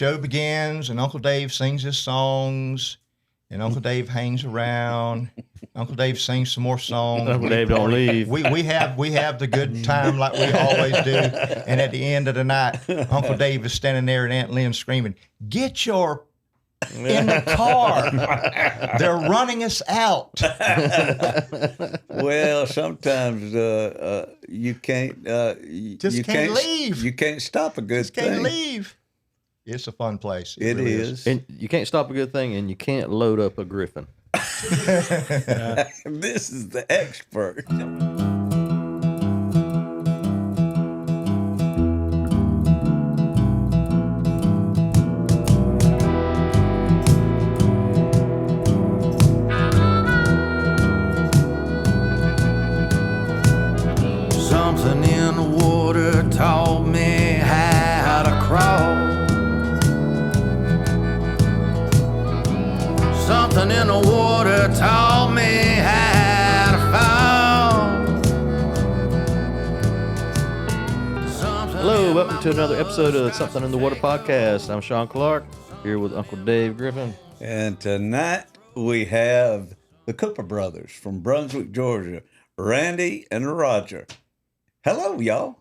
show begins, and Uncle Dave sings his songs, and Uncle Dave hangs around. Uncle Dave sings some more songs. Uncle Dave don't leave. We have the good time like we always do. And at the end of the night, Uncle Dave is standing there and Aunt Lynn screaming, "Get your in the car. They're running us out." Well, sometimes you can't. You can't leave. You can't stop a good thing. Can't leave. It's a fun place. It really is. And you can't stop a good thing, and you can't load up a griffin. This is the expert. Something in the water taught me how to crawl. Something in the water taught me how to fall. Hello, welcome to another episode of Something in the Water podcast. I'm Sean Clark, here with Uncle Dave Griffin. And tonight we have the Cooper brothers from Brunswick, Georgia, Randy and Rodger. Hello, y'all.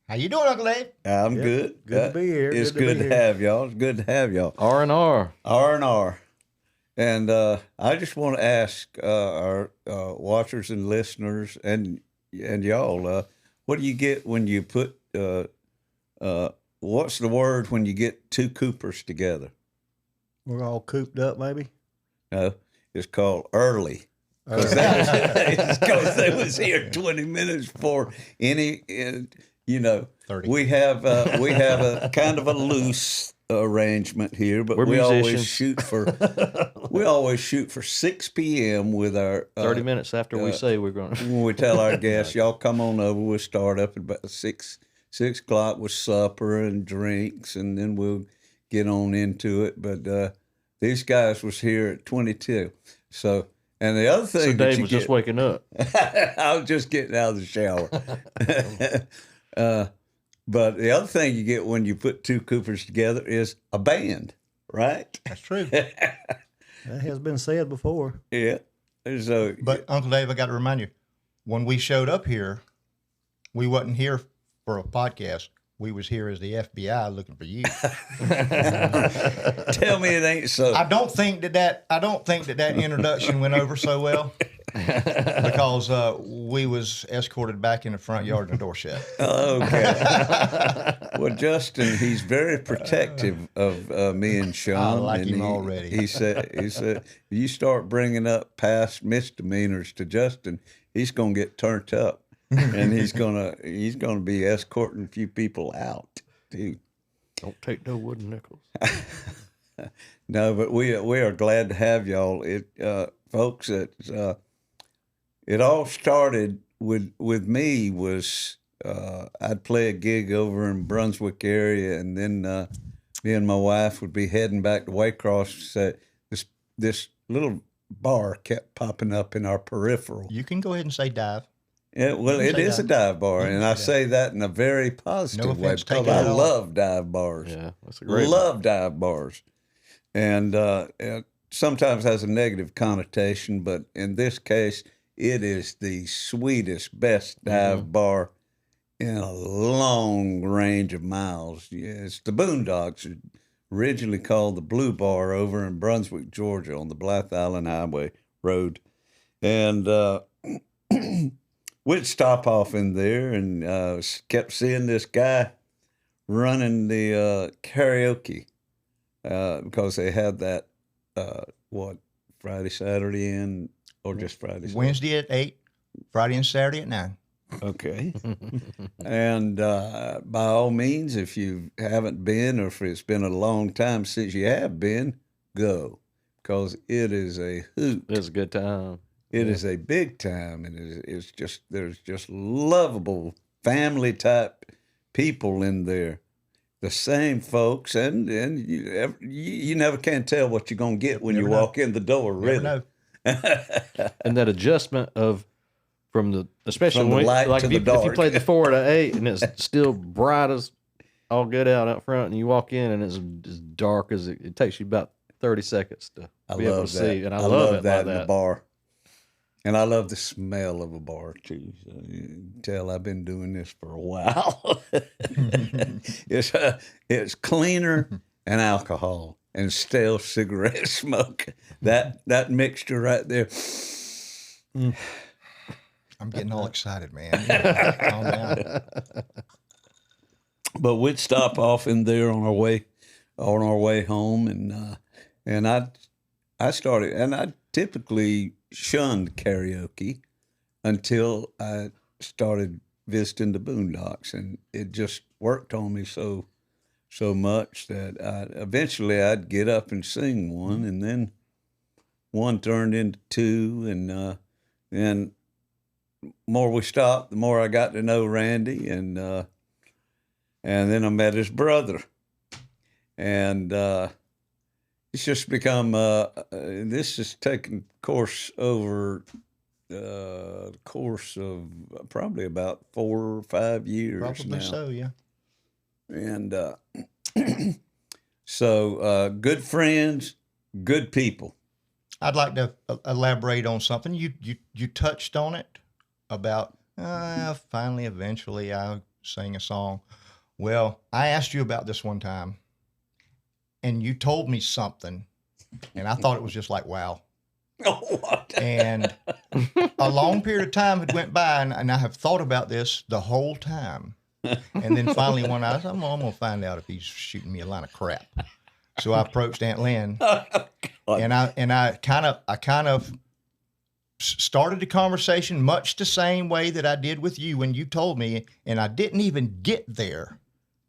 How you doing, Uncle Dave? I'm good. Good to be here. It's good to have y'all. It's good to have y'all. R&R. R&R. And I just want to ask our watchers and listeners and y'all, what do you get when you put, what's the word when you get two Coopers together? We're all cooped up, maybe. No, it's called early. Because they was here 20 minutes before any, 30. we have a kind of a loose arrangement here, but We're we always musicians. shoot for 6 p.m. with our 30 minutes after we say we're going to. when we tell our guests, y'all come on over. We'll start up at about 6 o'clock with supper and drinks, and then we'll get on into it. But these guys was here at 22, so. And the other thing, So Dave was just waking up. I was just getting out of the shower. But the other thing you get when you put two Coopers together is a band, right? That's true. That has been said before. Yeah. So, But Uncle Dave, I got to remind you, when we showed up here, we wasn't here for a podcast. We was here as the FBI looking for you. tell me it ain't so. I don't think that introduction went over so well because we was escorted back in the front yard and the door shut. Okay. Well, Justin, he's very protective of me and Sean. I like and him already. He said, if you start bringing up past misdemeanors to Justin, he's gonna get turned up. And he's gonna be escorting a few people out too. Don't take no wooden nickels. No, but we are glad to have y'all. Folks, it all started with me was I'd play a gig over in Brunswick area, and then me and my wife would be heading back to Waycross. So this little bar kept popping up in our peripheral. You can go ahead and say dive. Yeah, well, it is a dive bar, and I say that in a very No positive way offense because taken I at all. love dive bars. Yeah, that's a great Love dive bars, and it sometimes has a negative connotation, but in this case, it is the sweetest, best dive bar in a long range of miles. Yeah, it's the Boondocks, originally called the Blue Bar over in Brunswick, Georgia, on the Blythe Island Highway Road, and we'd stop off in there and kept seeing this guy running the karaoke because they had that, Friday, Saturday, or just Friday, Saturday? Wednesday at 8, Friday and Saturday at 9. Okay. And by all means, if you haven't been or if it's been a long time since you have been, go because it is a hoot. It's a good time. It is a big time, and it's just there's just lovable family type people in there, the same folks, and you never can tell what you're gonna get when you walk in the door. Really, Never know. And that adjustment especially From the when light to if the you dark. played the 4 to 8 and it's still bright as all get out front, and you walk in, and it's as dark as it takes you about 30 seconds to be able to see. And I love it that like in that. a bar. And I love the smell of a bar too. So you can tell I've been doing this for a while. It's cleaner than alcohol and stale cigarette smoke. That mixture right there. I'm getting all excited, man. Calm down. But we'd stop off in there on our way home, and I started, and I typically shunned karaoke until I started visiting the Boondocks, and it just worked on me so much that eventually I'd get up and sing one, and then one turned into two, and then more we stopped, the more I got to know Randy, and then I met his brother, and it's just become this has taken course over the course of probably about 4 or 5 years Probably now. so, yeah. And so good friends, good people. I'd like to elaborate on something. You touched on it about finally, eventually, I sang a song. Well, I asked you about this one time, and you told me something, and I thought it was just like, wow. What? And a long period of time had went by, and I have thought about this the whole time. And then finally one night, I said, I'm going to find out if he's shooting me a line of crap. So I approached Aunt Lynn, and I kind of started the conversation much the same way that I did with you when you told me, and I didn't even get there.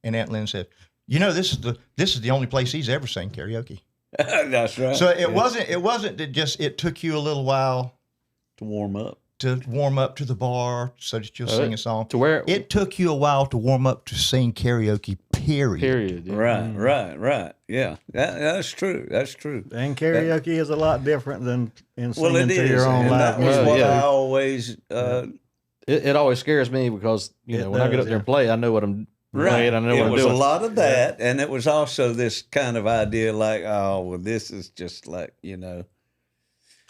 And Aunt Lynn said, this is the only place he's ever sang karaoke. That's right. So it wasn't that just it took you a little while to warm up. to warm up to the bar so that you'll sing a song. To where It took you a while to warm up to sing karaoke, period. period. Yeah. Right. Yeah, that's true. That's true. And karaoke is a lot different than in singing Well, it to is, your own and live that was music. what yeah. I always. It always scares me because It when I get does, up there and yeah. play, I know what I'm Right. playing. I know It what I'm was doing. a lot of that, and it was also this kind of idea like, oh, well, this is just like, It's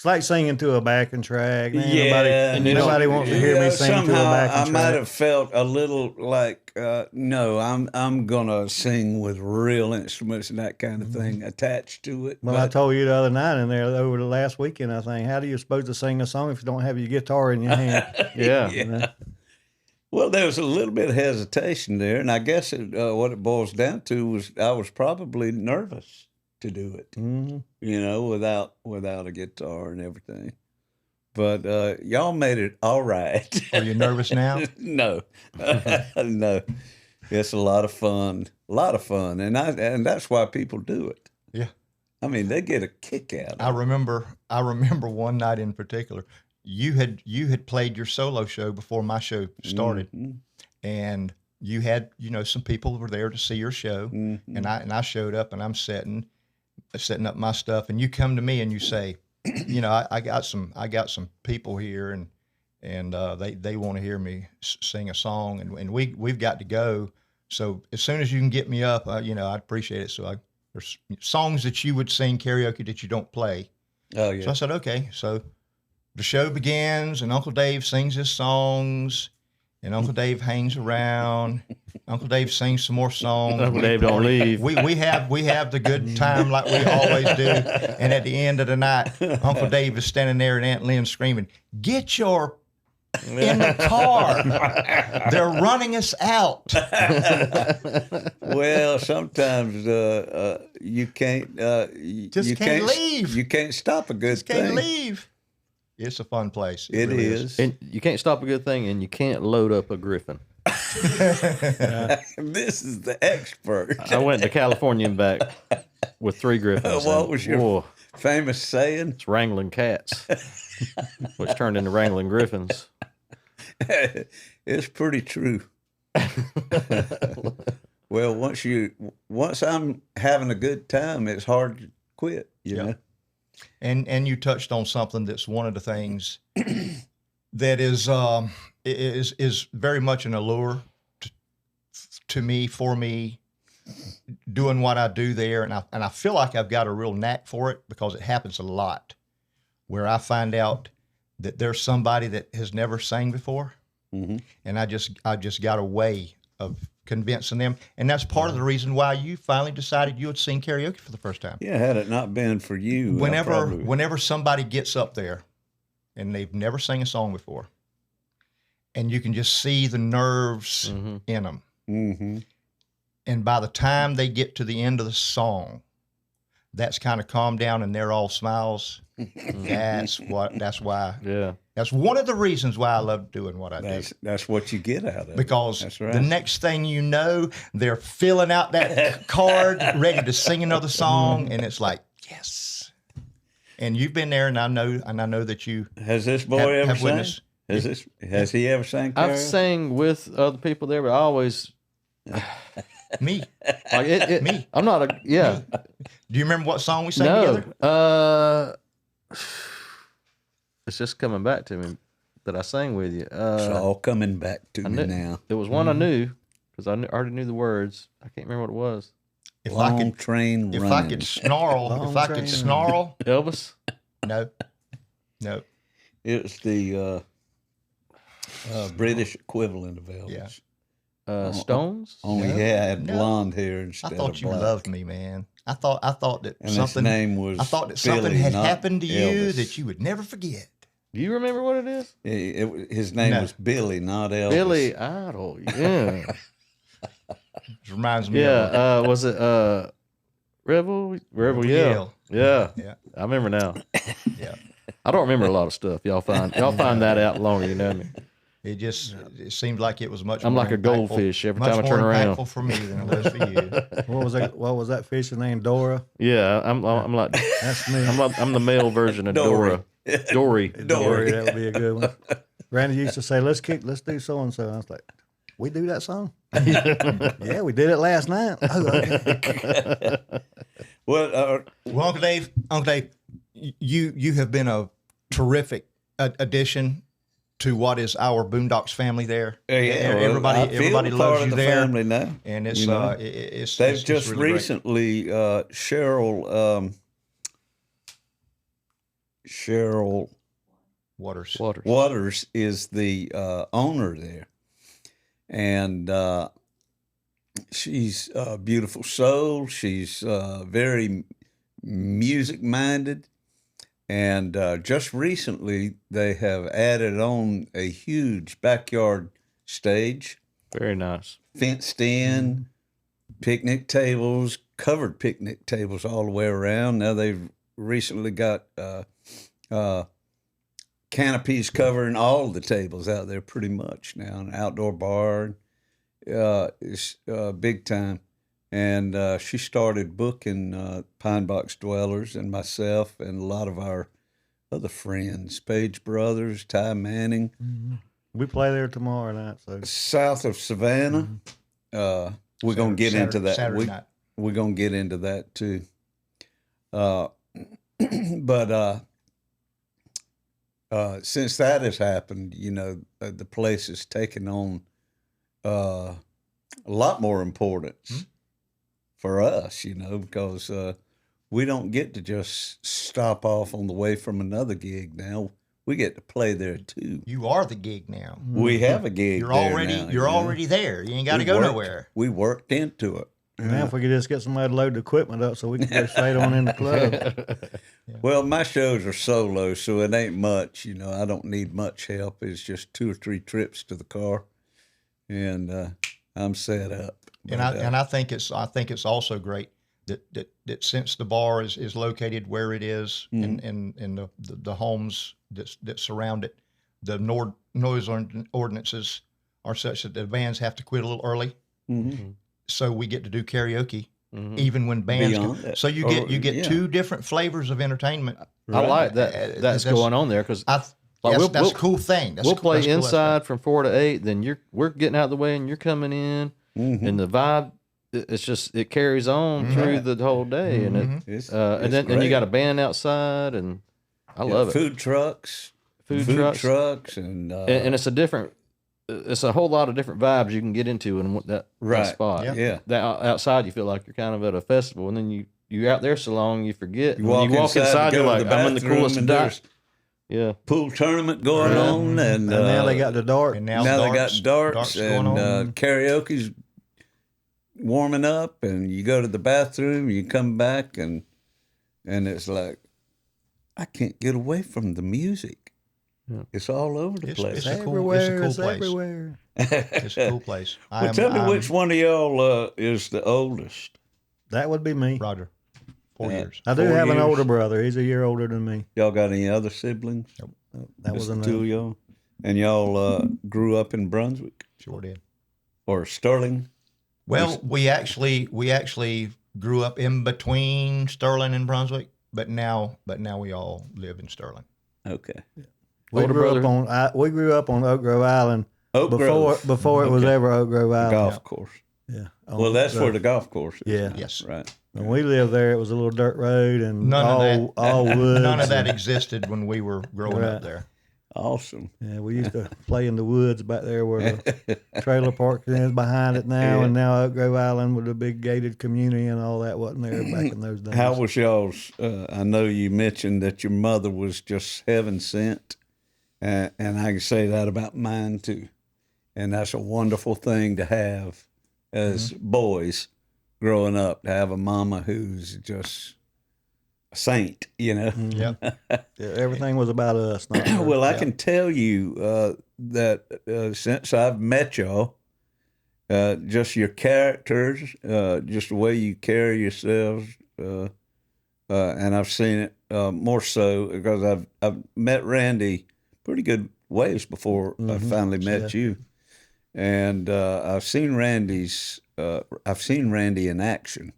like singing to a backing track. Man. yeah. Nobody wants to hear me sing to a somehow backing I track. might have felt a little like, no, I'm gonna sing with real instruments and that kind of thing attached to it. Well, I told you the other night in there over the last weekend, I think, how do you supposed to sing a song if you don't have your guitar in your hand? Yeah. Yeah. Well, there was a little bit of hesitation there, and I guess what it boils down to was I was probably nervous to do it, Mhm. without a guitar and everything. But y'all made it all right. Are you nervous now? No, no. It's a lot of fun, and that's why people do it. Yeah. I mean, they get a kick out of it. I remember one night in particular. You had played your solo show before my show started, Mhm. and you had some people were there to see your show, Mhm. and I showed up and I'm setting up my stuff, and you come to me and you say, I got some people here, and they want to hear me sing a song, and we've got to go. So as soon as you can get me up, I'd appreciate it. So there's songs that you would sing karaoke that you don't play. Oh So yeah. I said, okay. So the show begins, and Uncle Dave sings his songs, and Uncle Dave hangs around. Uncle Dave sings some more songs. Uncle Dave don't leave. We have the good time like we always do. And at the end of the night, Uncle Dave is standing there, and Aunt Lynn screaming, "Get your in the car! They're running us out." Well, sometimes you can't. Just you can't leave. You can't stop a good Can't thing. leave. It's a fun place. It really is. And you can't stop a good thing, and you can't load up a griffin. This is the expert. I went to California and back with 3 griffins. What and, was your whoa, famous saying? it's wrangling cats, which turned into wrangling griffins. It's pretty true. Well, once I'm having a good time, it's hard to quit. You know. And you touched on something that's one of the things that is very much an allure to me, for me, doing what I do there, and I feel like I've got a real knack for it because it happens a lot, where I find out that there's somebody that has never sang before, and I just got a way of convincing them, and that's part of the reason why you finally decided you would sing karaoke for the first time. Yeah, had it not been for you, Whenever somebody gets up there and they've never sang a song before, and you can just see the nerves in them. Mm-hmm. And by the time they get to the end of the song, that's kind of calmed down and they're all smiles. That's why. Yeah. That's one of the reasons why I love doing what I do. That's what you get out of it. Because that's right. The next thing you know, they're filling out that card, ready to sing another song, and it's like, yes. And you've been there, and I know that you has this boy ever sang? Has he ever sang karaoke? I've sang with other people there, but I always me. Like me. I'm not a yeah. Do you remember what song we sang together? It's just coming back to me that I sang with you. It's all coming back to me now. It was one I knew because I already knew the words. I can't remember what it was. If Long I could train if running. I could snarl, Elvis. No. It's the British equivalent of Elvis. Yeah. Stones. Only he had blonde hair instead of black. I thought you loved me, man. I thought that and something. His name was I thought that Billy, something had not happened to you Elvis. that you would never forget. Do you remember what it is? His name was Billy, not Elvis. Billy Idol. Yeah. It reminds me. Yeah. Was it Rebel Yell? Yeah. Yeah. I remember now. Yeah. I don't remember a lot of stuff. Y'all find that out longer, you know me. It seemed like it was much. I'm more like a impactful- goldfish every time I turn Much around. more impactful for me than it was for you. What was that fish's name? Dora. Yeah, I'm like That's me. I'm the male version of Dory. Dora. Dory. Dory. That would be a good one. Randy used to say, "Let's do so and so." I was like, "We do that song? Yeah, we did it last night." Oh, okay. Well, Uncle Dave, you have been a terrific addition to what is our Boondocks family there. Everybody part loves of you the there, family now. and it's You know? it's They've it's just really great. recently Cheryl Waters. Waters is the owner there, and she's a beautiful soul. She's very music minded, and just recently they have added on a huge backyard stage, Very nice. fenced in, picnic tables, covered picnic tables all the way around. Now they've recently got canopies covering all the tables out there pretty much now. An outdoor bar is big time. And she started booking Pine Box Dwellers and myself and a lot of our other friends, Page Brothers, Ty Manning. We play there tomorrow night. So South of Savannah. We're going to get into that. Saturday night. We're going to get into that too. But since that has happened, you know, the place has taken on a lot more importance for us, you know, because we don't get to just stop off on the way from another gig now. We get to play there too. You are the gig now. We have a gig. You're there already now, you're you know? already there. You ain't got to We go worked- nowhere. We worked into it. now, if we could just get somebody to load the equipment up, so we can go straight on in the club. Well, my shows are solo, so it ain't much. You know, I don't need much help. It's just 2 or 3 trips to the car, and I'm set up. And I think it's also great that since the bar is located where it is in the homes that surround it, the noise ordinances are such that the bands have to quit a little early, so we get to do karaoke even when bands. Beyond that. So you get 2 different flavors of entertainment. I like that. That's going on there because That's we'll- a cool thing. That's we'll a- play that's a cool inside aspect. from 4 to 8. Then we're getting out of the way and you're coming in, and the vibe. It's just it carries on through the whole day, and it, It's and then you got a band outside, and I love it. Food trucks, Food trucks. and And it's a different it's a whole lot of different vibes you can get into in that Right. spot. Yeah. That outside, you feel like you're kind of at a festival, and then you're out there so long you forget. You When walk inside, you're go like, to the I'm in the bathroom, coolest and dot. there's Yeah. pool tournament going on, and now they got the dart. And now, they darts, got darts going and on. karaoke's warming up, and you go to the bathroom, you come back, and it's like, I can't get away from the music. Yeah. It's all over the place. It's a cool Everywhere, place. everywhere. It's a cool place. Well, tell me which one of y'all is the oldest. That would be me. Roger. 4 years. I do 4 have an years. older brother. He's a year older than me. Y'all got any other siblings? That was Just the two enough. of y'all? And y'all grew up in Brunswick Sure did. or Sterling? Well, we actually grew up in between Sterling and Brunswick, but now we all live in Sterling. Okay. We Older grew brother. we grew up on Oak Grove Island Oak Grove. before it was Okay. ever Oak Grove Island. Golf course. Yeah. Well, that's where the golf course is. Yeah. Yes. Right. When we lived there, it was a little dirt road and None of that. all woods. None of that existed when we were growing Right. up there. Awesome. Yeah, we used to play in the woods back there where the trailer park is behind it now, and now Oak Grove Island with a big gated community and all that wasn't there back in those days. How was y'all's? I know you mentioned that your mother was just heaven sent, and I can say that about mine too. And that's a wonderful thing to have as boys growing up, to have a mama who's just a saint, you know. Yep. Yeah, everything was about us. Not her. Well, I can tell you that since I've met y'all, just your characters, just the way you carry yourselves, and I've seen it more so because I've met Randy pretty good ways before I finally met you, and I've seen Randy in action.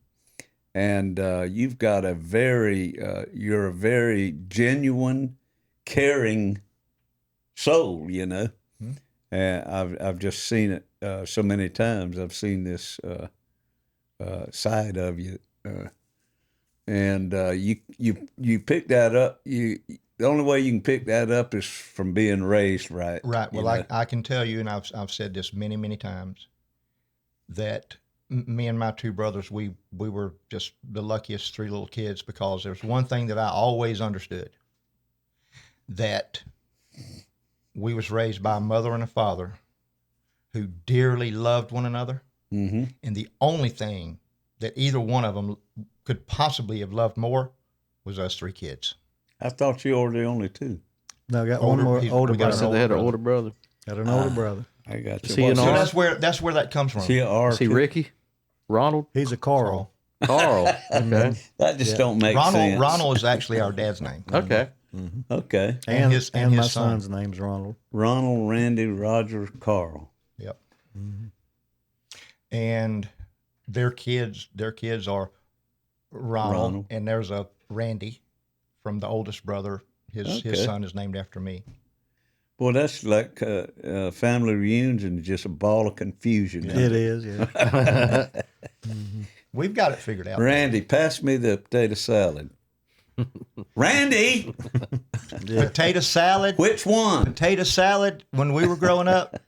And you've got you're a very genuine, caring soul, you know. And I've just seen it so many times. I've seen this side of you, and you pick that up. The only way you can pick that up is from being raised right. Right. you Well, know? I can tell you, and I've said this many times, that me and my two brothers, we were just the luckiest three little kids, because there's one thing that I always understood, that we was raised by a mother and a father who dearly loved one another. Mm-hmm. And the only thing that either one of them could possibly have loved more was us three kids. I thought you were the only two. No, I got Older- one more he's- older we got I an brother. said they had an older older brother. Got an older brother. I got you. Is he an So R? that's where that comes from. Is he an R Is he too? Ricky? Ronald? He's a Carl. Carl. Okay. That just don't make sense. Ronald is actually our dad's name. Okay. Okay. And his my son. son's name's Ronald. Ronald, Randy, Rodger, Carl. Yep. And their kids are Ronald, and there's a Randy from the oldest brother. His Okay. son is named after me. Boy, that's like family reunions and just a ball of confusion. It is, yeah. We've got it figured out. Randy, pass me the potato salad. Randy, Potato salad. which one? Potato salad. When we were growing up,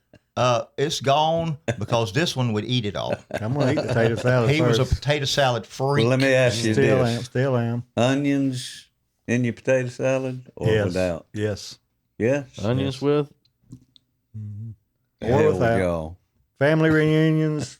it's gone because this one would eat it all. I'm gonna eat potato salad He first. was a potato salad freak. Well, let me ask you this: Still am. onions in your potato salad or Yes. without? Yes. Yes. Onions with? Or Hell without. y'all. Family reunions,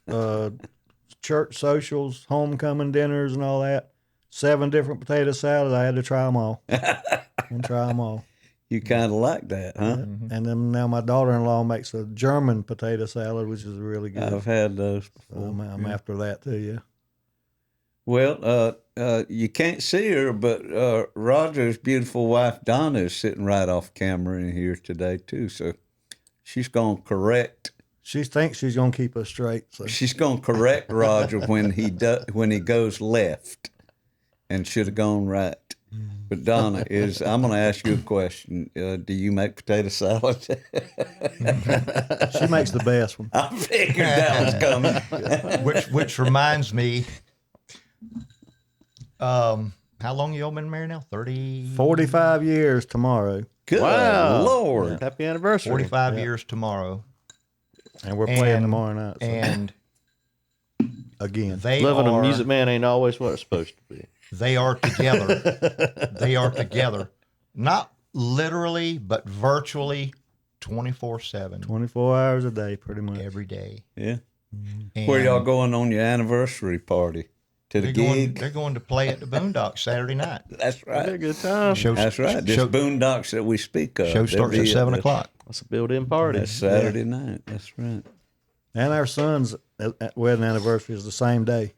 church socials, homecoming dinners, and all that. 7 different potato salads. I had to try them all. And try them all. You kind of like that, huh? And then now my daughter-in-law makes a German potato salad, which is really good. I've had those before. I'm after that too. Yeah. Well, you can't see her, but Roger's beautiful wife Donna is sitting right off camera in here today too. So she's going to correct. She thinks she's gonna keep us straight. So She's going to correct Roger when he goes left, and should have gone right. But Donna, I'm going to ask you a question. Do you make potato salad? she makes the best one. I figured that was coming. which reminds me, how long you all been married now? 45 years tomorrow. Good Wow. Lord. Happy anniversary. 45 years tomorrow. And we're playing tomorrow night. So. And again, they Loving are a music man ain't always what it's supposed to be. they are together. They are together, not literally, but virtually 24/7 24 hours a day, pretty much. every day. Yeah. And Where y'all going on your anniversary party? To the gig? They're going to play at the Boondocks Saturday night. That's Had a right. good time. That's right. This Boondocks that we speak of. Show starts at 7 o'clock. That's a built-in party. That's Saturday night. That's right. And our son's wedding anniversary is the same day.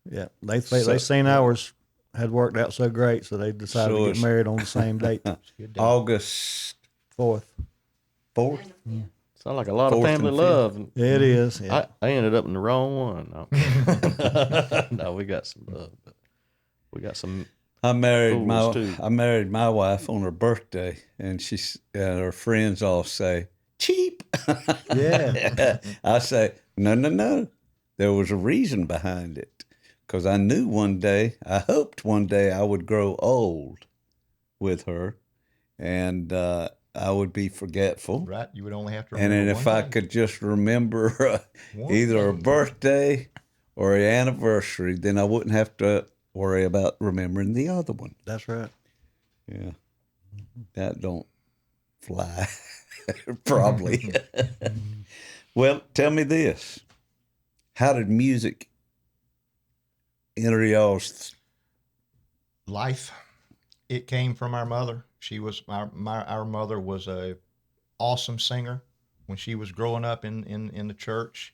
Yeah, they seen ours had worked out so great, so they decided So to it's- get married on the same date, August 4th. 4th? Sound like a lot of 4th family and 5th. love. Yeah, it is. Yeah. I ended up in the wrong one. No, no, we got some love. But we got some. I married Fools, too. my wife on her birthday, and her friends all say cheap. Yeah. I say no. There was a reason behind it, because I knew I hoped one day I would grow old with her, and I would be forgetful. Right? You would only have to And remember then if one I day. could just remember One either a day. birthday or an anniversary, then I wouldn't have to worry about remembering the other one. That's right. Yeah. That don't fly. Probably. Well, tell me this. How did music enter y'all's Life, it came from our mother. She was our mother was a awesome singer when she was growing up in the church.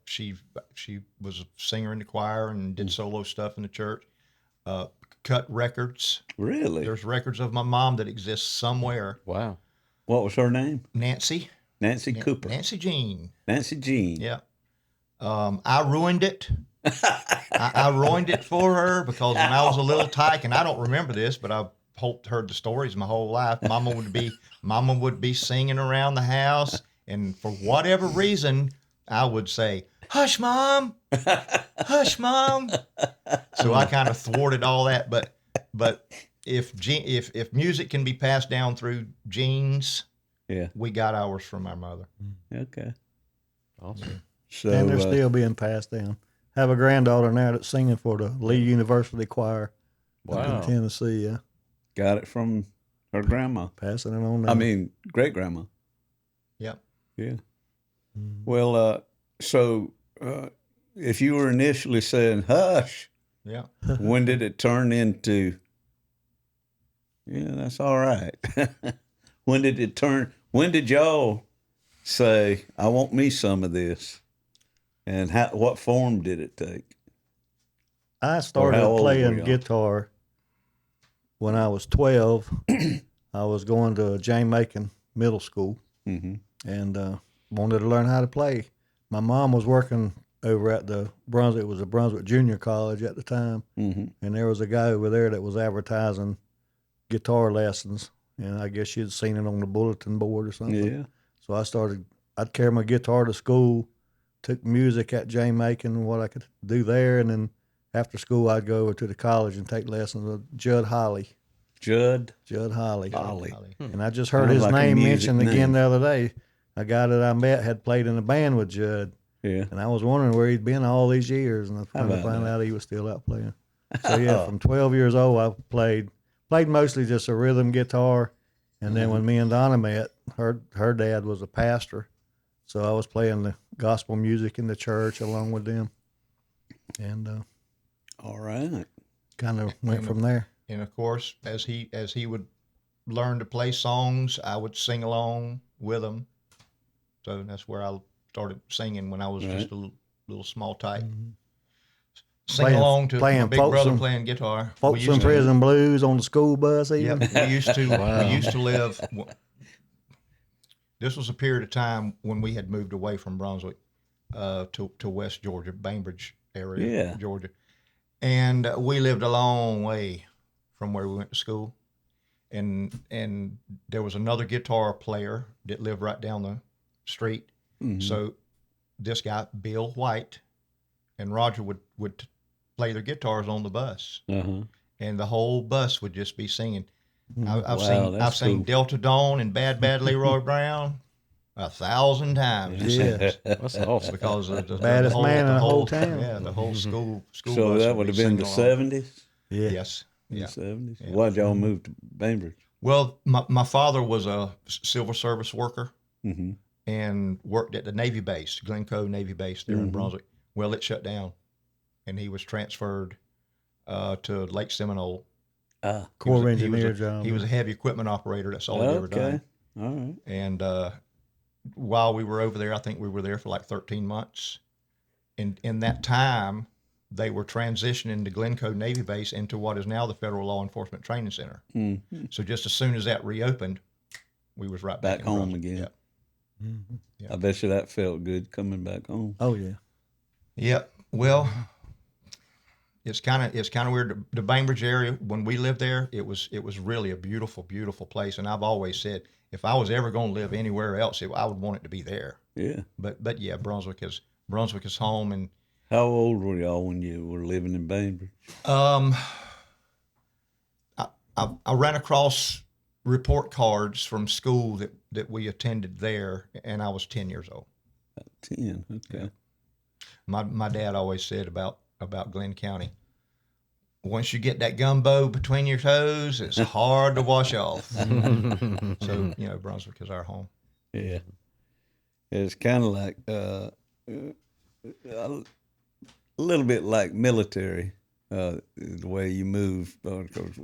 She was a singer in the choir and did solo stuff in the church. Cut records. Really? There's records of my mom that exist somewhere. Wow. What was her name? Nancy Cooper. Nancy Jean. Nancy Jean. Yeah. I ruined it. I ruined it for her because when I was a little tyke, and I don't remember this, but I've heard the stories my whole life. Mama would be singing around the house, and for whatever reason, I would say, "Hush, Mom, hush, Mom." So I kind of thwarted all that. But if music can be passed down through genes, Yeah. we got ours from our mother. Okay. Awesome. So And they're still being passed down. Have a granddaughter now that's singing for the Lee University Choir up Wow. in Tennessee. Yeah, got it from her grandma. passing it on now. I mean, great grandma. Yep. Yeah. Well, so if you were initially saying hush, Yeah. when did it turn into, yeah, that's all right? When did y'all say, I want me some of this? And what form did it take? I started how old were playing y'all? guitar when I was 12. I was going to Jane Macon Middle School Mm-hmm. and wanted to learn how to play. My mom was working over at the Brunswick. It was a Brunswick Junior College at the time, Mm-hmm. and there was a guy over there that was advertising guitar lessons, and I guess she'd seen it on the bulletin board or something. Yeah. So I'd carry my guitar to school, took music at Jane Macon and what I could do there, and then after school I'd go over to the college and take lessons with Judd Holly. Judd Holly. Holly. And I just heard Sounds his like a name music mentioned name. again the other day. A guy that I met had played in a band with Judd, Yeah. and I was wondering where he'd been all these years, and I finally about found that? out he was still out playing. So yeah, from 12 years old, I played mostly just a rhythm guitar, and then when me and Donna met, her dad was a pastor, so I was playing the gospel music in the church along with them, and All right. kind of went from there. And of course, as he would learn to play songs, I would sing along with him. So that's where I started singing when I was just a little small tyke. Sing Playing- along to my playing big folks brother and- playing guitar. Folks in Prison Blues on the school bus even. Yep, we used to live. This was a period of time when we had moved away from Brunswick to West Georgia, Bainbridge area, Yeah. Georgia, and we lived a long way from where we went to school. And there was another guitar player that lived right down the street. Mhm. So this guy, Bill White, and Roger would play their guitars on the bus, Uh-huh. and the whole bus would just be singing. I've Wow, seen that's I've seen cool. Delta Dawn and Bad Leroy Brown. 1,000 times. He Yeah. says, That's awesome. because of the Baddest whole, man in the whole town. town. Yeah, the whole school. So bus that would be have been the singing along. 70s? Yeah. Yes. In Yeah. the 70s? Yeah. Why'd y'all move to Bainbridge? Well, my father was a civil service worker Mm-hmm. and worked at the Navy base, Glencoe Navy base there in Brunswick. Well, it shut down, and he was transferred to Lake Seminole. Corps of He was Engineer a- job. He was a heavy equipment operator. That's all he ever done. Okay. All right. And while we were over there, I think we were there for like 13 months. And in that time, they were transitioning the Glencoe Navy Base into what is now the Federal Law Enforcement Training Center. Mm-hmm. So just as soon as that reopened, we was right back Back in home Brunswick. again. Yeah. Mhm. Yeah. I bet you that felt good coming back home. Oh yeah. Yep. Well, it's kind of weird. The Bainbridge area, when we lived there, it was really a beautiful, beautiful place. And I've always said, if I was ever going to live anywhere else, I would want it to be there. Yeah. But yeah, Brunswick is home. And How old were y'all when you were living in Bainbridge? I ran across report cards from school that we attended there, and I was 10 years old. 10. Okay. My dad always said about Glenn County, once you get that gumbo between your toes, it's hard to wash off. So, Brunswick is our home. Yeah. It's kind of like a little bit like military, the way you move. Because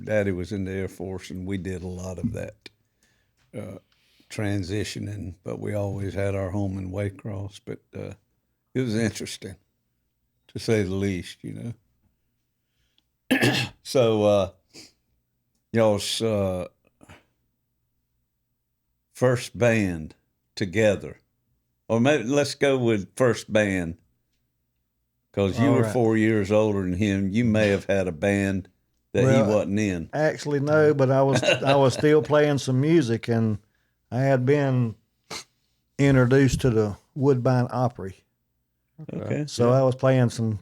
Daddy was in the Air Force, and we did a lot of that transitioning. But we always had our home in Waycross. But it was interesting, to say the least. So y'all's first band together, or maybe let's go with first band, because you All were right. 4 years older than him. You may have had a band that Well, he wasn't in. Actually, no, but I was still playing some music, and I had been introduced to the Woodbine Opry. Okay. So I was playing some.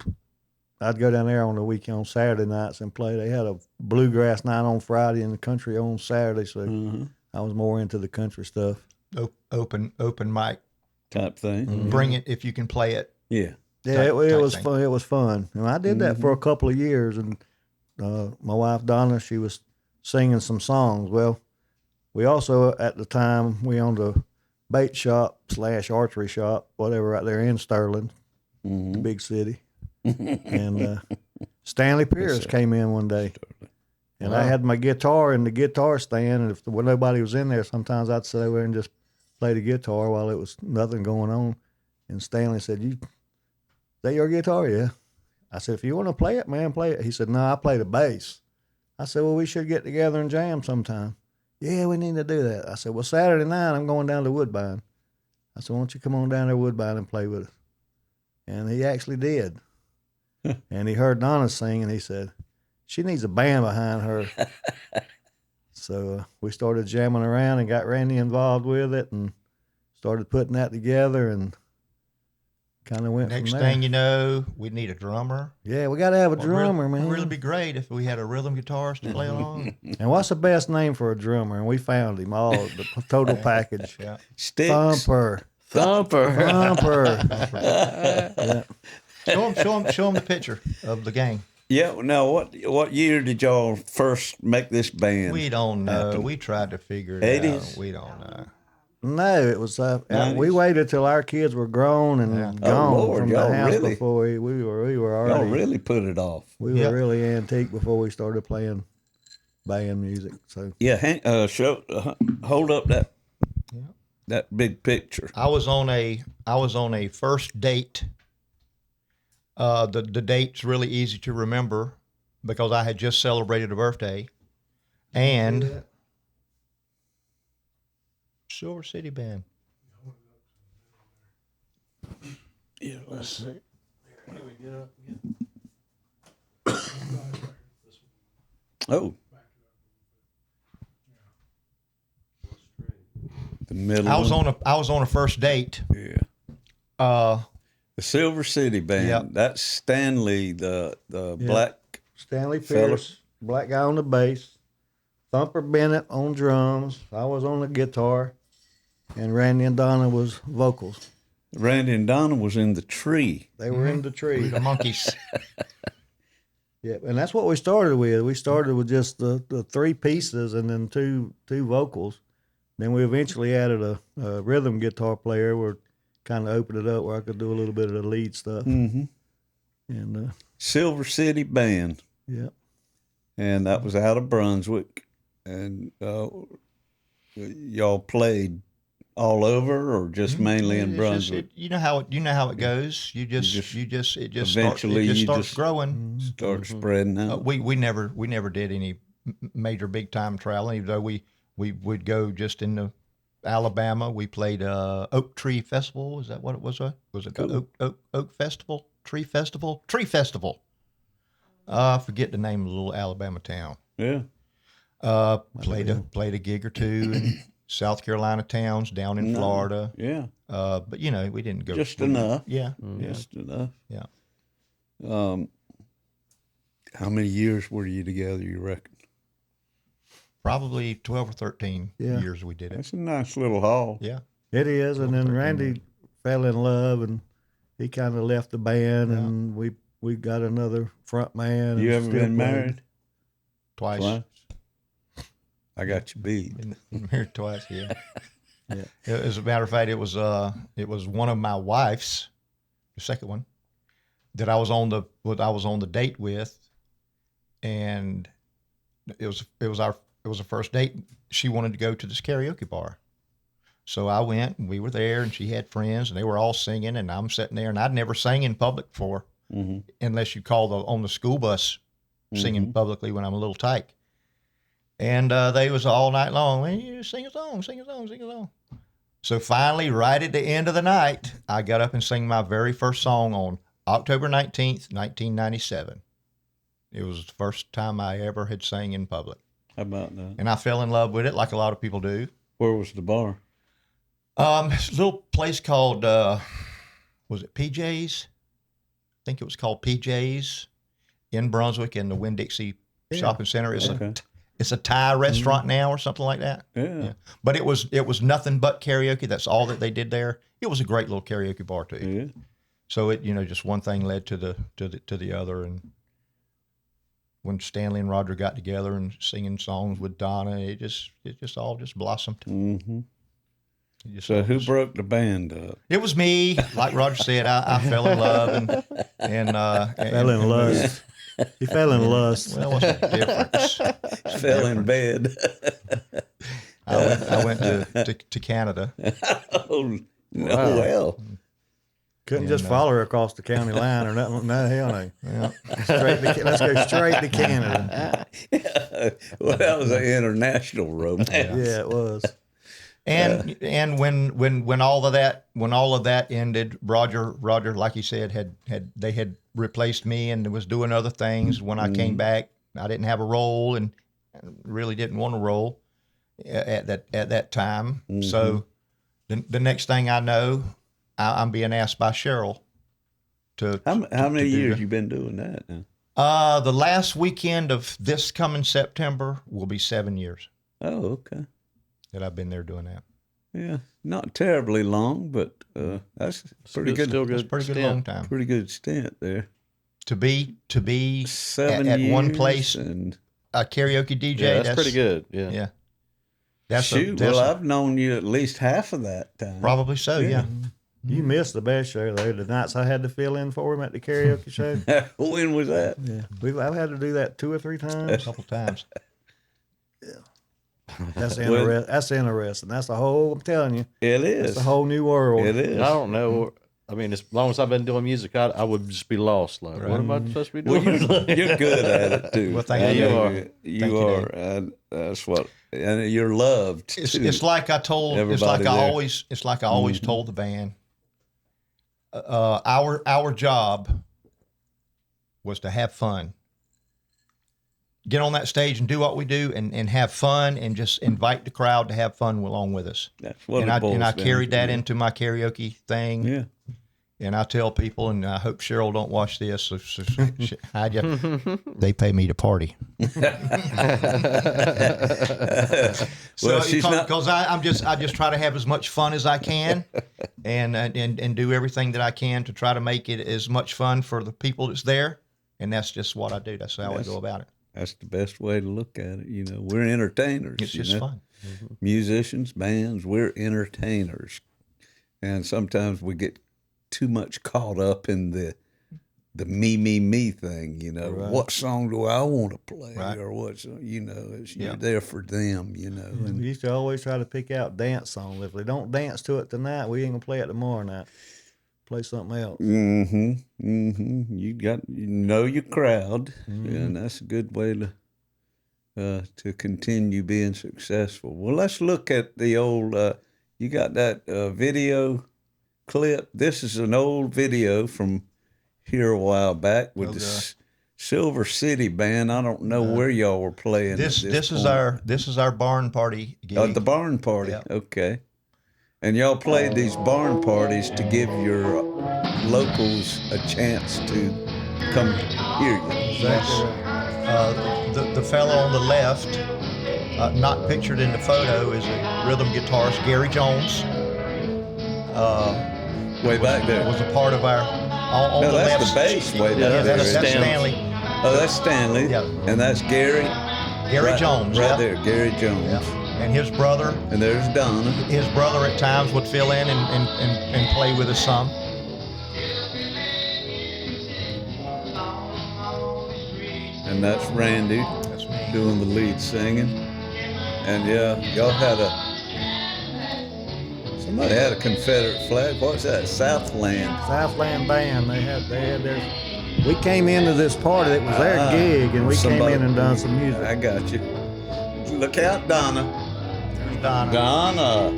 I'd go down there on the weekend, on Saturday nights, and play. They had a bluegrass night on Friday and the country on Saturday, so I was more into the country stuff. Open mic. Type thing. Bring it if you can play it. Yeah. Yeah, it type was thing. fun. It was fun, and I did that for a couple of years. And my wife Donna, she was singing some songs. Well, we also at the time we owned a bait shop / archery shop, whatever, right there in Sterling, the big city. And Stanley Pierce came in one day, and I had my guitar in the guitar stand. And if nobody was in there, sometimes I'd sit over and just play the guitar while it was nothing going on. And Stanley said, "Is that your guitar?" "Yeah." I said, "If you want to play it, man, play it." He said, "No, I play the bass." I said, "Well, we should get together and jam sometime." "Yeah, we need to do that." I said, "Well, Saturday night I'm going down to Woodbine." I said, "Why don't you come on down to Woodbine and play with us?" And he actually did. And he heard Donna sing, and he said, "She needs a band behind her." So we started jamming around and got Randy involved with it, and started putting that together, and kind of went Next from there. thing you know, we need a drummer. Yeah, we got to have a drummer, It'd man. really be great if we had a rhythm guitarist to play along. And what's the best name for a drummer? And we found him, all the total package. Yeah. Sticks. Thumper. Thumper. Yeah. Show him the picture of the gang. Yeah. Now, what year did y'all first make this band? We don't know. happen? We tried to figure it 80s? out. We don't know. No, it was. We 90s? waited till our kids were grown and Yeah. gone Lord, from y'all the house really- before we were Y'all already really put it off. we were Yep. really antique before we started playing band music. So Yeah. Hold up that big picture. I was on a first date. The date's really easy to remember because I had just celebrated a birthday, and Silver City Band. Yeah. Let's see. Oh. The middle. I was one? on a first date. Yeah. Uh, The Silver City Band. Yep. That's Stanley, the black. Stanley Fella. Pierce, black guy on the bass, Thumper Bennett on drums. I was on the guitar, and Randy and Donna was vocals. Randy and Donna was in the tree. They were in the tree. The monkeys. Yeah, and that's what we started with. We started with just the three pieces and then two vocals. Then we eventually added a rhythm guitar player. We're kind of opened it up where I could do a little bit of the lead stuff. Mm-hmm. And Silver City Band. yeah, And that was out of Brunswick. And y'all played all over, or just mainly in It's Brunswick? just, you know how it goes. It just eventually starts growing. Start spreading out. We never did any major big time traveling, even though we would go just into Alabama. We played Oak Tree Festival. Is that what it was? Was it Oak Festival? Tree Festival? Tree Festival. I forget the name of the little Alabama town. Yeah. Played a gig or two in South Carolina towns, down in Florida. Yeah. But we didn't go Just enough. Yeah. Just enough. Yeah. How many years were you together, you reckon? Probably 12 or 13 Yeah. years we did it. That's a nice little haul. Yeah. it is. And then Randy fell in love, and he kind of left the band, and we got another front man. You and ever still been played. married? Twice. Twice? I got you beat. Been married twice, yeah. Yeah. As a matter of fact, it was one of my wife's, the second one, that I was on the date with, and it was the first date. She wanted to go to this karaoke bar. So I went, and we were there, and she had friends, and they were all singing, and I'm sitting there, and I'd never sang in public before, unless you call on the school bus singing publicly when I'm a little tyke. And they was all night long, "Hey, you sing a song, sing a song, sing a song." So finally, right at the end of the night, I got up and sang my very first song on October 19th, 1997. It was the first time I ever had sang in public. How about that? And I fell in love with it like a lot of people do. Where was the bar? It's a little place called, was it PJ's? I think it was called PJ's in Brunswick in the Winn-Dixie Shopping Center. It's a Thai restaurant now or something like that. Yeah. But it was nothing but karaoke. That's all that they did there. It was a great little karaoke bar too. Yeah. So it, just one thing led to the other. And when Stanley and Roger got together and singing songs with Donna, it just all blossomed. Mm-hmm. So who broke the band up? It was me. Like Roger said, I fell in love and Fell in lust. He fell in lust. Well, what's the difference? Fell in bed. I went to Canada. Oh, no, well. Couldn't just follow her across the county line or nothing. No, hell no. Yeah. Let's go straight to Canada. Well, that was an international romance. Yeah, it was. And when all of that ended, Roger, like he said, they had replaced me and was doing other things. When I came back, I didn't have a role and really didn't want a role at that time. So the next thing I know, I'm being asked by Cheryl to. How many years that. you been doing that now? The last weekend of this coming September will be 7 years Oh, okay. that I've been there doing that. Yeah, not terribly long, but that's pretty good. Still It's good. a pretty good stint. long time Pretty good stint there. to be 7 at years one place. and A karaoke DJ. Yeah, that's pretty good. Yeah. Yeah. That's I've known you at least half of that time. probably so. Yeah. You missed the best show though. The nights I had to fill in for him at the karaoke show. When was that? Yeah, I've had to do that 2 or 3 A times. couple times. That's interesting. That's a whole. I'm telling you, It it's is. a whole new world. It is. I don't know. I mean, as long as I've been doing music, I would just be lost. Like, what am I supposed to be Well, doing? you're good at it too. Well, thank I you. know You You Thank you, are. And that's what. And you're loved. Too. It's like I told. Everybody there. It's like I always told the band. Our job was to have fun. Get on that stage and do what we do, and have fun, and just invite the crowd to have fun along with us. That's what And it I boils down carried that to. into my karaoke thing. Yeah. And I tell people, and I hope Cheryl don't watch this. They pay me to party. Well, she's not. Because I just try to have as much fun as I can, and do everything that I can to try to make it as much fun for the people that's there. And that's just what I do. That's how I go about it. That's the best way to look at it. We're entertainers. It's just fun. Musicians, bands, we're entertainers, and sometimes we get too much caught up in the me thing. Right. What song do I want to play, Right. or what? You're there for them. And We used to always try to pick out dance songs. If we don't dance to it tonight, we ain't gonna play it tomorrow night. Play something else. You know your crowd, and that's a good way to continue being successful. Well, let's look at the old. You got that video clip. This is an old video from here a while back with the Silver City Band. I don't know where y'all were playing. This is point. our barn party gig. The barn party. Yeah. Okay. And y'all played these barn parties to give your locals a chance to come hear you. Yes. The fellow on the left, not pictured in the photo, is a rhythm guitarist, Gary Jones. Way back there. Was a part of our on No, the that's left. the bass way back Yeah, there. that's Stanley. Oh, that's Stanley. Yeah. And that's Gary. Gary Jones. Right yeah. there, Gary Jones. Yeah. And his brother. And there's Donna. His brother at times would fill in and play with us some. And that's Randy That's me. doing the lead singing. And yeah, y'all had somebody had a Confederate flag. What's that? Southland. Southland Band. They had their. We came into this party. It was their gig, and we came in and done some music. I got you. Look out, Donna. There's Donna. Donna.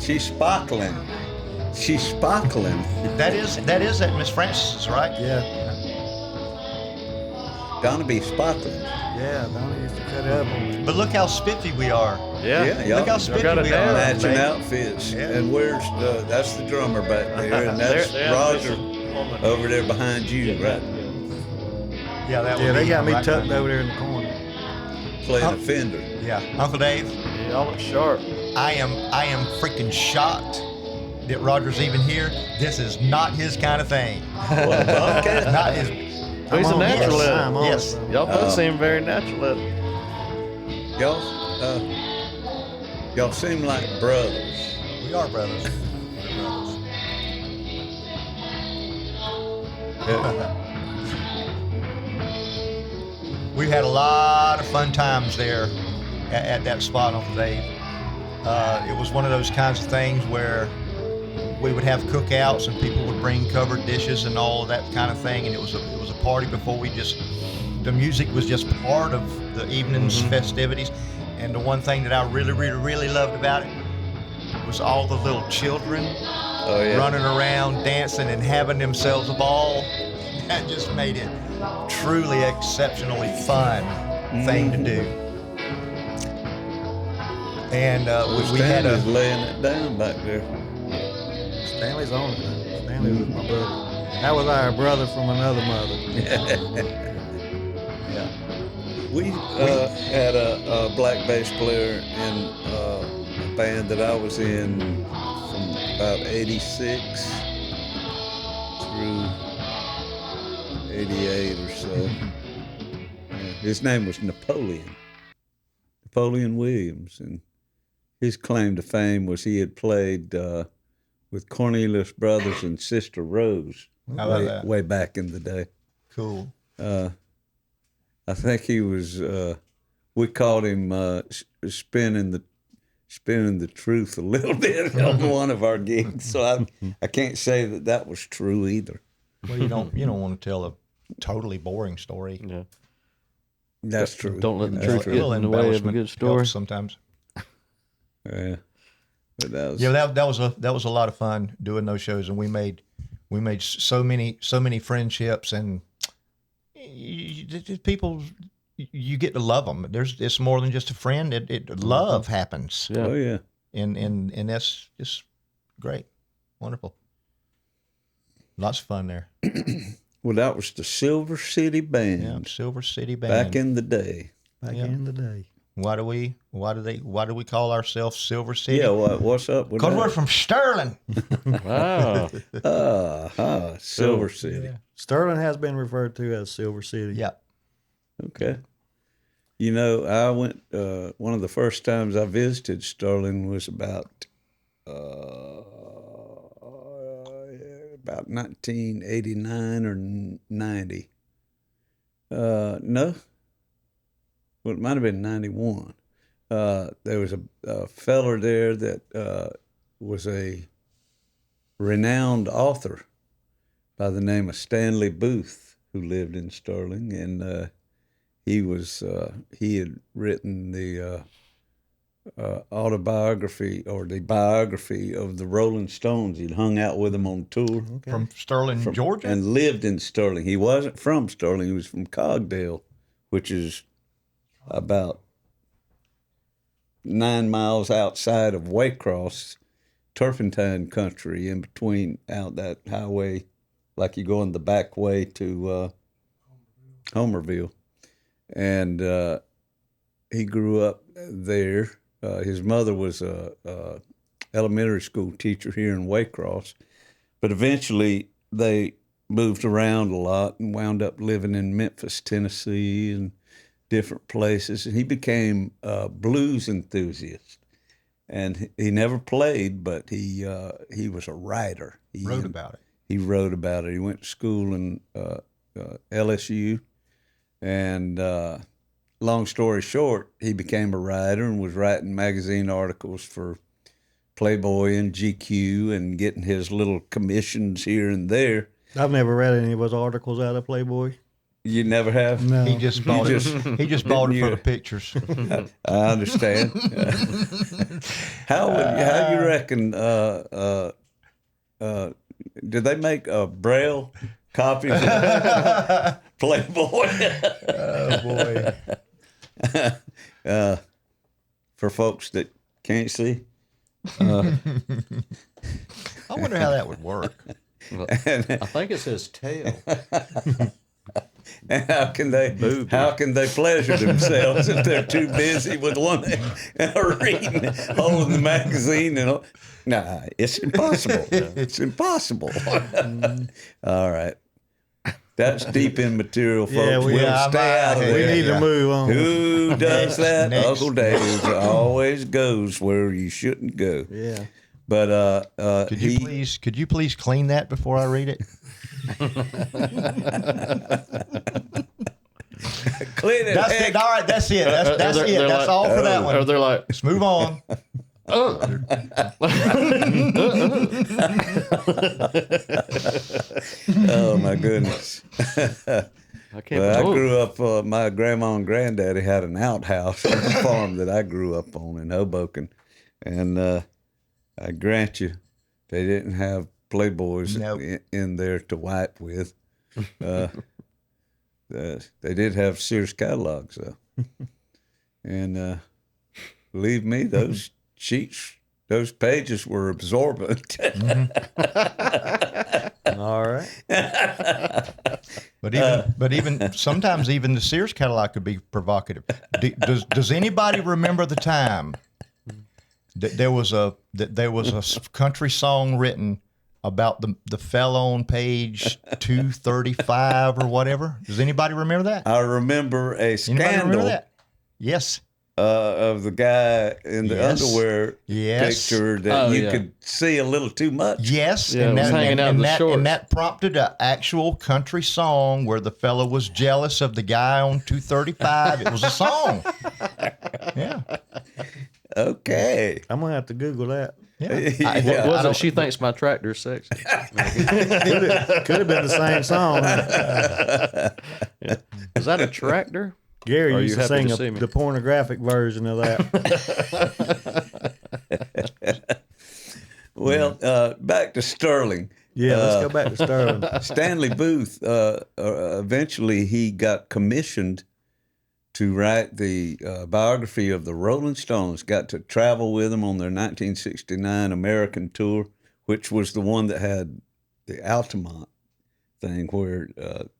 She's sparkling. She's sparkling. That is at Miss Francis's, right? Yeah, Donna be sparkling. yeah. Donna used to cut up on me. But look how spiffy we are. Yeah, y'all Look how spiffy got it we down. are. matching baby. outfits. Yeah. And where's that's the drummer back there, and that's Roger over there behind you, right? Yeah, that Yeah, would they be got me right tucked there. over there in the corner. Playing the Fender. Yeah, Uncle Dave, Y'all look sharp. I am freaking shocked that Roger's even here. This is not his kind of thing. What, a Bobcat? Not his. Oh, he's a I'm on it. natural at it. I'm on it, Yes. bro. Y'all both seem very natural at it. Y'all seem like brothers. We are brothers. We're brothers. We had a lot of fun times there at that spot, Uncle Dave. It was one of those kinds of things where we would have cookouts and people would bring covered dishes and all of that kind of thing, and it was a party before the music was just part of the evening's festivities. And the one thing that I really, really, really loved about it was all the little children Oh yeah. running around, dancing, and having themselves a ball. That just made it truly exceptionally fun thing to do. And we had Stanley's laying it down back there. Stanley's on it. Stanley was my brother. That was our brother from another mother. yeah. We had a black bass player in a band that I was in from about 86 through 88 or so. His name was Napoleon Williams, and his claim to fame was he had played with Cornelius Brothers and Sister Rose How about that? way back in the day. Cool. I think he was. We called him spinning the truth a little bit on one of our gigs. So I can't say that was true either. Well, you don't want to tell a totally boring story. Yeah. That's true. Don't let the That's truth true. get in the way of a embellishment good story. helps sometimes. Yeah, but that was. Yeah, that was a lot of fun doing those shows, and we made so many friendships, and people, you get to love them. It's more than just a friend. Love happens, Yeah. Oh yeah. and that's just great, wonderful. Lots of fun there. Well, that was the Silver City Band Yeah, Silver City Band. back in the day. Back in the day. Why do we call ourselves Silver City? Yeah, what's up with Because that? we're from Sterling. Wow. Silver City. Sterling has been referred to as Silver City. Yeah. Okay. You know, I went, one of the first times I visited Sterling was about 1989 or 90. No. Well, it might have been 91. There was a feller there that was a renowned author by the name of Stanley Booth, who lived in Sterling, and he had written the autobiography or the biography of the Rolling Stones. He'd hung out with them on tour. From Sterling, Georgia? And lived in Sterling. He wasn't from Sterling. He was from Cogdale, which is about 9 miles outside of Waycross, turpentine country, in between out that highway, like you go in the back way to Homerville. And he grew up there. His mother was a elementary school teacher here in Waycross, but eventually they moved around a lot and wound up living in Memphis, Tennessee, and different places. And he became a blues enthusiast. And he never played, but he was a writer. He Wrote about it. He wrote about it. He went to school in LSU, and long story short, he became a writer and was writing magazine articles for Playboy and GQ and getting his little commissions here and there. I've never read any of his articles out of Playboy. You never have? No. He just bought it. He just bought it for the pictures. I understand. How you reckon? Did they make Braille copies of Playboy? Oh boy! For folks that can't see. I wonder how that would work. I think it says tail. And how can they pleasure themselves if they're too busy with one reading, holding the magazine and all? Nah, it's impossible. It's impossible. All right. That's deep in material, folks. Yeah, we'll stay out of We there. need to move on. Who does that? Next. Uncle Dave always goes where you shouldn't go. Yeah. But Could you please clean that before I read it? clean it. That's heck. it. All right, that's it. That's it. They're That's like, all for that Or one. they're like, Let's move on. Oh my goodness. I can't Well, I believe grew up, my grandma and granddaddy had an outhouse on the farm that I grew up on in Hoboken. And I grant you, they didn't have Playboys Nope. in there to wipe with. They did have Sears catalogs, though. And believe me, those sheets, those pages were absorbent. All right. But even sometimes even the Sears catalog could be provocative. Does anybody remember the time that there was a country song written about the fellow on page 235 or whatever? Does anybody remember that? I remember a Anybody remember scandal that? Yes. of the guy in the Yes. underwear Yes. picture that you yeah. could see a little too much. Yes, Yeah, it was hanging out in the shorts. and that prompted an actual country song where the fellow was jealous of the guy on 235. It was a song. Yeah, Okay. I'm going to have to Google that. yeah. Yeah. was it? She thinks my tractor's sexy. Could have been the same song. Is that a tractor? Gary Are you used to happy sing to see me? the pornographic version of that. Well, back to Sterling. Yeah, let's go back to Sterling. Stanley Booth, eventually he got commissioned to write the biography of the Rolling Stones, got to travel with them on their 1969 American tour, which was the one that had Altamont thing where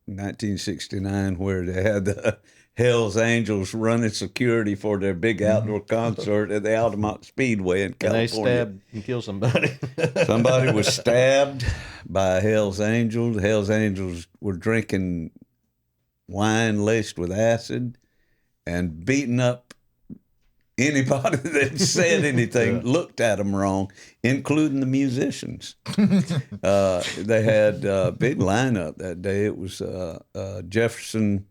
1969, where they had the Hell's Angels running security for their big outdoor concert at the Altamont Speedway in And they California. stabbed and killed somebody. Somebody was stabbed by Hell's Angels. The Hell's Angels were drinking wine laced with acid and beating up anybody that said anything, looked at them wrong, including the musicians. They had a big lineup that day. It was Jefferson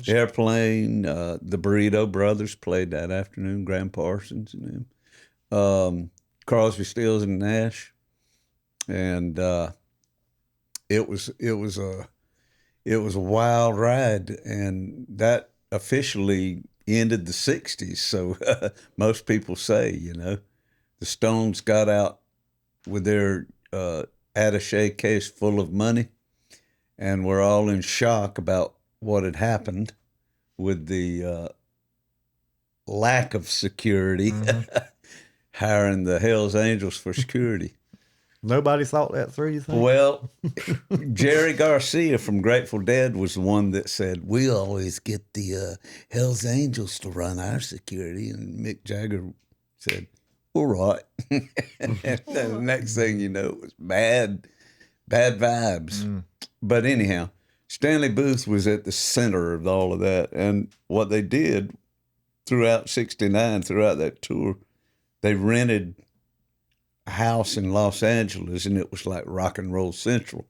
Airplane, the Burrito Brothers played that afternoon, Graham Parsons and them, Crosby, Stills, and Nash. And it was a wild ride, and that officially ended the 60s. So most people say, the Stones got out with their attaché case full of money, and we're all in shock about what had happened with the lack of security, hiring the Hells Angels for security. Nobody thought that through, you think? Well, Jerry Garcia from Grateful Dead was the one that said, we always get the Hells Angels to run our security. And Mick Jagger said, all right. And the next thing you know, it was bad vibes. But anyhow, Stanley Booth was at the center of all of that. And what they did throughout 69, throughout that tour, they rented house in Los Angeles, and it was like rock and roll central,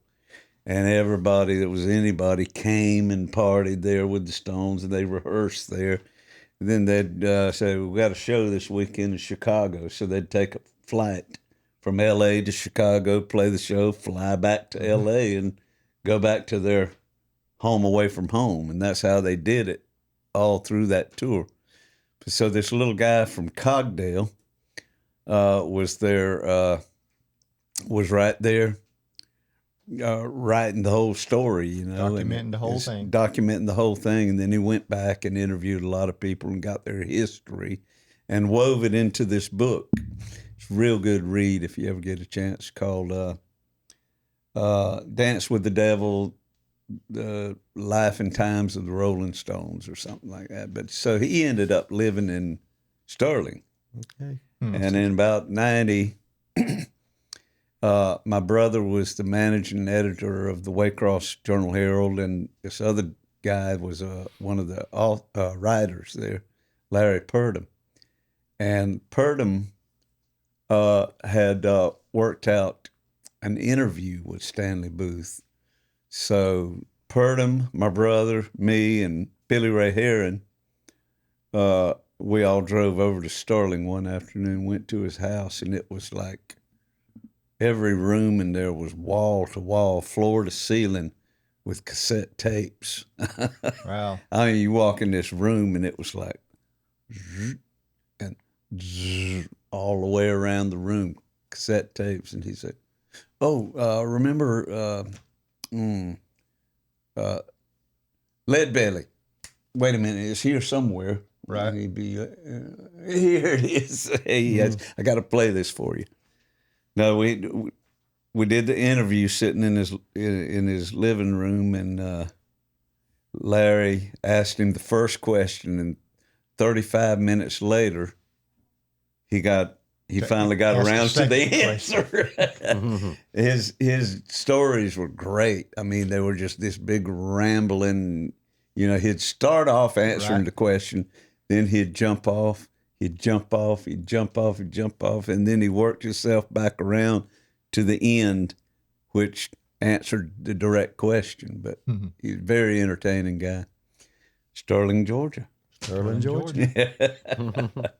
and everybody that was anybody came and partied there with the Stones, and they rehearsed there. And then they'd say, we got a show this weekend in Chicago, so they'd take a flight from LA to Chicago, play the show, fly back to LA, and go back to their home away from home. And that's how they did it all through that tour. So this little guy from Cogdale was right there, writing the whole story, Documenting the whole thing. Documenting the whole thing. And then he went back and interviewed a lot of people and got their history and wove it into this book. It's a real good read if you ever get a chance, called Dance with the Devil, The Life and Times of the Rolling Stones, or something like that. But so he ended up living in Sterling. Okay. And in about 90, my brother was the managing editor of the Waycross Journal-Herald, and this other guy was one of the writers there, Larry Purdom. And Purdom had worked out an interview with Stanley Booth. So Purdom, my brother, me, and Billy Ray Heron, we all drove over to Sterling one afternoon, went to his house, and it was like every room in there was wall to wall, floor to ceiling with cassette tapes. Wow. I mean, you walk in this room and it was like zzz, and zzz, all the way around the room, cassette tapes. And he said, remember Lead Belly? Wait a minute, it's here somewhere. Right. He'd be, here it is. I got to play this for you. No, we did the interview sitting in his living room, and Larry asked him the first question, and 35 minutes later, he finally got around to the answer. His stories were great. I mean, they were just this big rambling. He'd start off answering the question. Then he'd jump off, and then he worked himself back around to the end, which answered the direct question. But he's a very entertaining guy. Sterling, Georgia. Sterling, Georgia.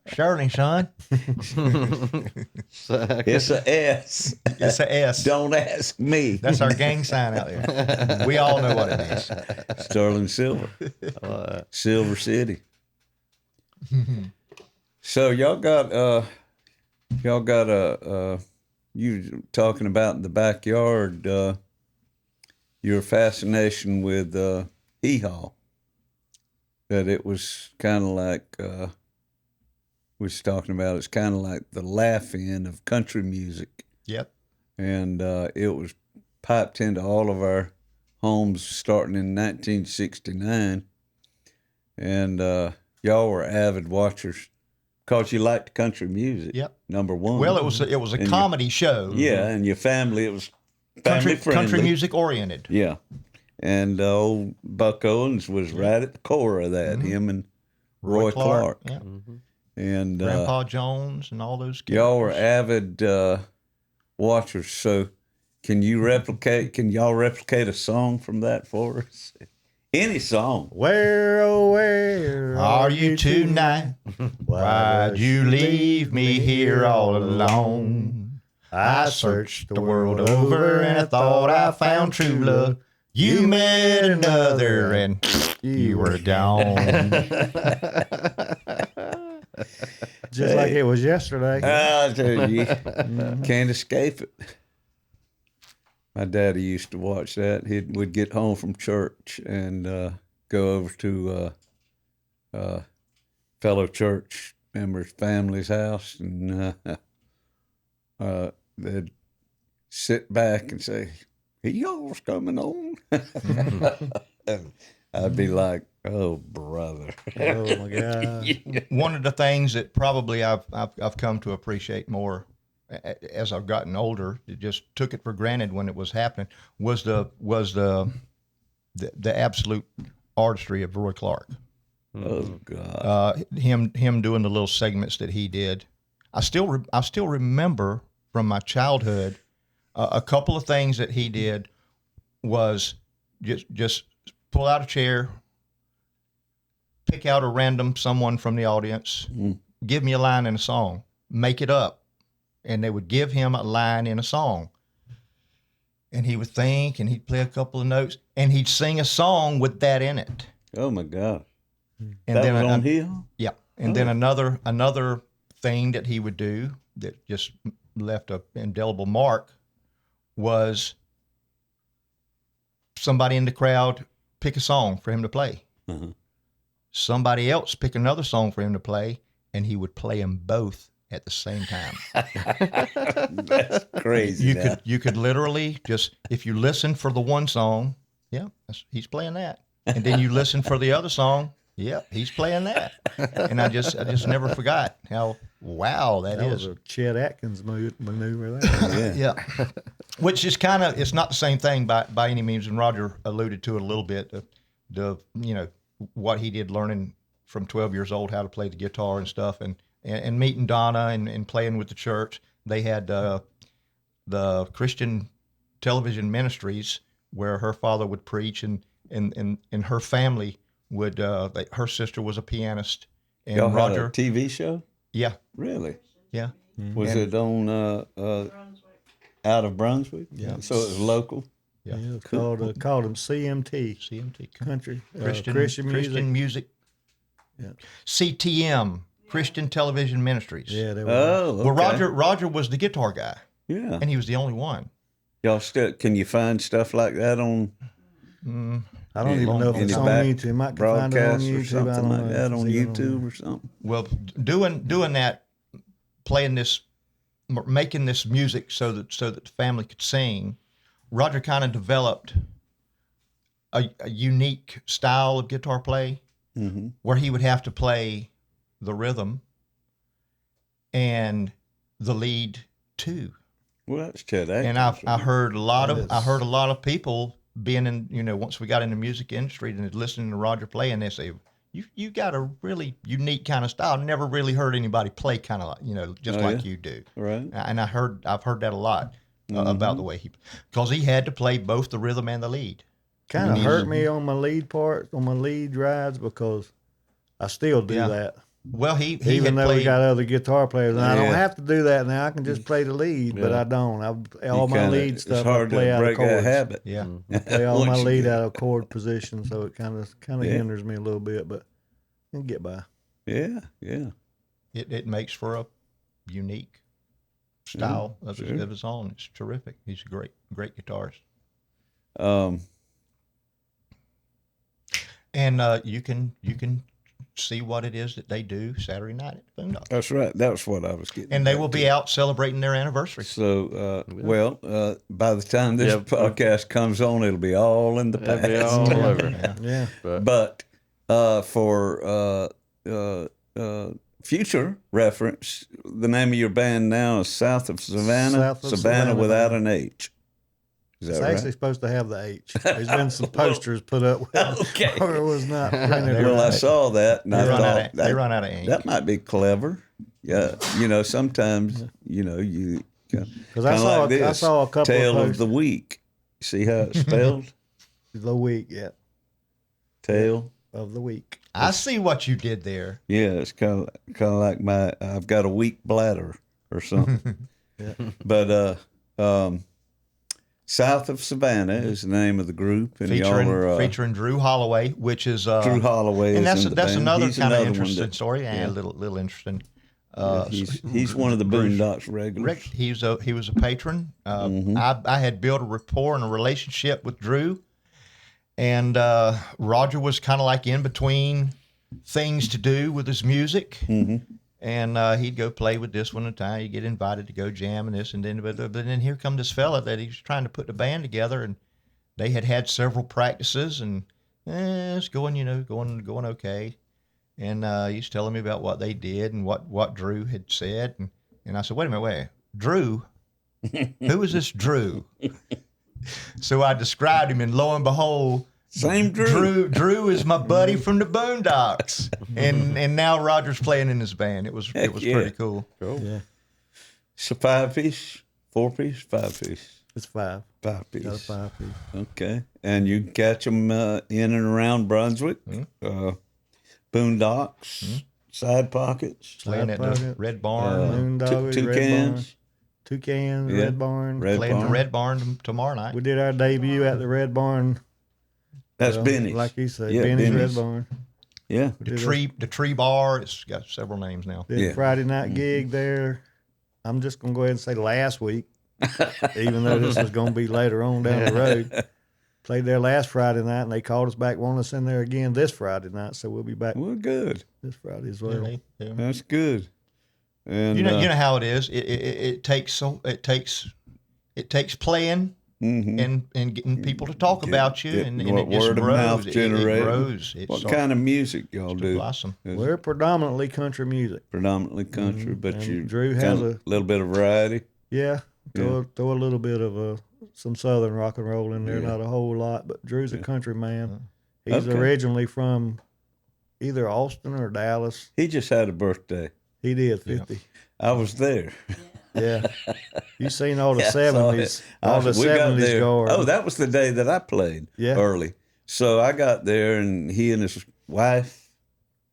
Sterling, son. It's a S. It's a S. Don't ask me. That's our gang sign out there. We all know what it is. Sterling Silver. Silver City. So y'all got you talking about in the backyard, your fascination with hee-haw, that it was kind of like we was talking about, it's kind of like the laugh-in of country music. Yep. and it was piped into all of our homes starting in 1969. And y'all were avid watchers because you liked country music. Yep. Number one. Well, it was a And comedy show. Yeah, and your family, it was family friendly. Country music oriented. Yeah. And old Buck Owens was right at the core of that, him and Roy Clark. Yeah. And Grandpa Jones and all those kids. y'all were avid watchers. So can y'all replicate a song from that for us? Any song. Where, oh, where Are you tonight? Why'd you leave me here all alone? I searched the world over and I thought I found true love. You met another and you were gone. Just like it was yesterday. I tell you, can't escape it. My daddy used to watch that. We'd get home from church and go over to fellow church members' family's house, and they'd sit back and say, "Y'all's coming on." I'd be like, "Oh, brother." Oh my God. One of the things that probably I've come to appreciate more as I've gotten older, it just took it for granted when it was happening, was the absolute artistry of Roy Clark. Oh God. Him doing the little segments that he did. I still remember from my childhood a couple of things that he did was just pull out a chair, pick out a random someone from the audience, give me a line in a song, make it up. And they would give him a line in a song. And he would think, and he'd play a couple of notes, and he'd sing a song with that in it. Oh my God. And That then was on here? Yeah. And then another thing that he would do that just left an indelible mark was somebody in the crowd pick a song for him to play. Somebody else pick another song for him to play, and he would play them both at the same time. That's crazy. You could literally just, if you listen for the one song, he's playing that, and then you listen for the other song, he's playing that, and I just never forgot how that was is. a Chet Atkins maneuver there. Yeah. Which is kind of, it's not the same thing by any means, and Roger alluded to it a little bit. The what he did learning from 12 years old how to play the guitar and stuff, and meeting Donna and playing with the church. They had the Christian television ministries where her father would preach, and her family would. Her sister was a pianist, and Y'all Roger. had a TV show? Yeah, Really? yeah. Was it on out of Brunswick? Yeah. So it was local? Yeah. Yeah, it's called them CMT, CMT country Christian music. Yeah. CTM, Christian Television Ministries. Yeah, they were. Oh, okay. Well, Roger was the guitar guy, Yeah. and he was the only one. Y'all still, can you find stuff like that on I don't even know if in it's the on back YouTube. I might can find it on broadcast or YouTube. I something don't like know. that on It's even YouTube or something? Well, doing that, playing this, making this music so that the family could sing, Roger kind of developed a unique style of guitar play, where he would have to play the rhythm and the lead too. Well, that's Chet Atkins. And I heard a lot of people being in, once we got in the music industry and listening to Roger play, and they say, you got a really unique kind of style. I never really heard anybody play kind of like, just like you do. Right. And I've heard that a lot about the way because he had to play both the rhythm and the lead. kind of hurt me on my lead part, on my lead rides, because I still do that. Well, he Even had though we played, got other guitar players, and I don't Yeah. have to do that now. I can just play the lead, but I don't. All my lead stuff, It's hard I play to out of break that chords. habit. yeah. I play all my Once you lead get- out of chord position, so it kind of Yeah. hinders me a little bit, but I can get by. Yeah, yeah. It makes for a unique style of his own. It's terrific. He's a great guitarist. Um, And you can see what it is that they do Saturday night at the Boondocks. That's right. That's what I was getting. And they back will to. be out celebrating their anniversary. So, by the time this podcast comes on, it'll be all in the past. It'll be all over. Yeah. But for future reference, the name of your band now is South of Savannah. South of Savannah Savannah. without an H. Is It's that right? actually supposed to have the H. There's been some posters put up with Okay. where it was not printed. Well, I right. saw that, and I thought They run out of ink. that might be clever. Yeah, sometimes you Because I saw a couple Tale of of posts. the week. See how it's spelled? The week, yeah, Tale. of the week. I see what you did there. Yeah, it's kind of like I've got a weak bladder or something. Yeah. But South of Savannah is the name of the group, and y'all are Featuring Drew Holloway, which is Drew Holloway. and is in the that's band. another He's kind of one interesting that- story. yeah. A little interesting. He's one of the Boondocks regulars. Rick, he was a patron. I had built a rapport and a relationship with Drew, and Roger was kind of like in between things to do with his music, and he'd go play with this one at a time. He'd get invited to go jam and this and then, but then here come this fella that he was trying to put the band together, and they had several practices, and it's going okay. And he's telling me about what they did and what Drew had said. And I said, wait a minute, Drew? Who is this Drew? So I described him, and lo and behold, Same Drew. Drew is my buddy from the Boondocks. And now Roger's playing in his band. It was yeah. pretty cool. Yeah, It's a 5-piece, 4-piece, 5-piece. it's 5. 5-piece. Got a 5-piece. Okay, and you can catch them in and around Brunswick, Boondocks, Side Pockets, Playing at the Pocket. Red Barn. Moondogs, Two Red Barn. cans. Toucans, Yeah. Red Barn. Playing at the Red Barn tomorrow night. We did our debut at the Red Barn. That's well, Benny's. like you said, Yeah, Benny's Benny's. Red Barn. Yeah, The tree bar. It's got several names now. Did Yeah. a Friday night gig there. I'm just gonna go ahead and say last week, even though this was gonna be later on down the road. Played there last Friday night, and they called us back, wanting us in there again this Friday night. So we'll be back well, good. this Friday as well. Yeah. That's good. And You know how it is. It takes playing and getting people to talk about you, and getting it just word of grows. mouth It generated. grows. It What starts kind of music y'all to do? blossom. We're predominantly country music. Predominantly country, but And you Drew has kind a- of little bit of variety. Yeah, throw a little bit of some southern rock and roll in there. Yeah. Not a whole lot, but Drew's a country man. He's Okay. originally from either Austin or Dallas. He just had a birthday. He did 50. I was there. Yeah, you seen all the Yeah, I saw it. 70s, all the We got 70s there. guard. Oh, that was the day that I played early. So I got there, and he and his wife,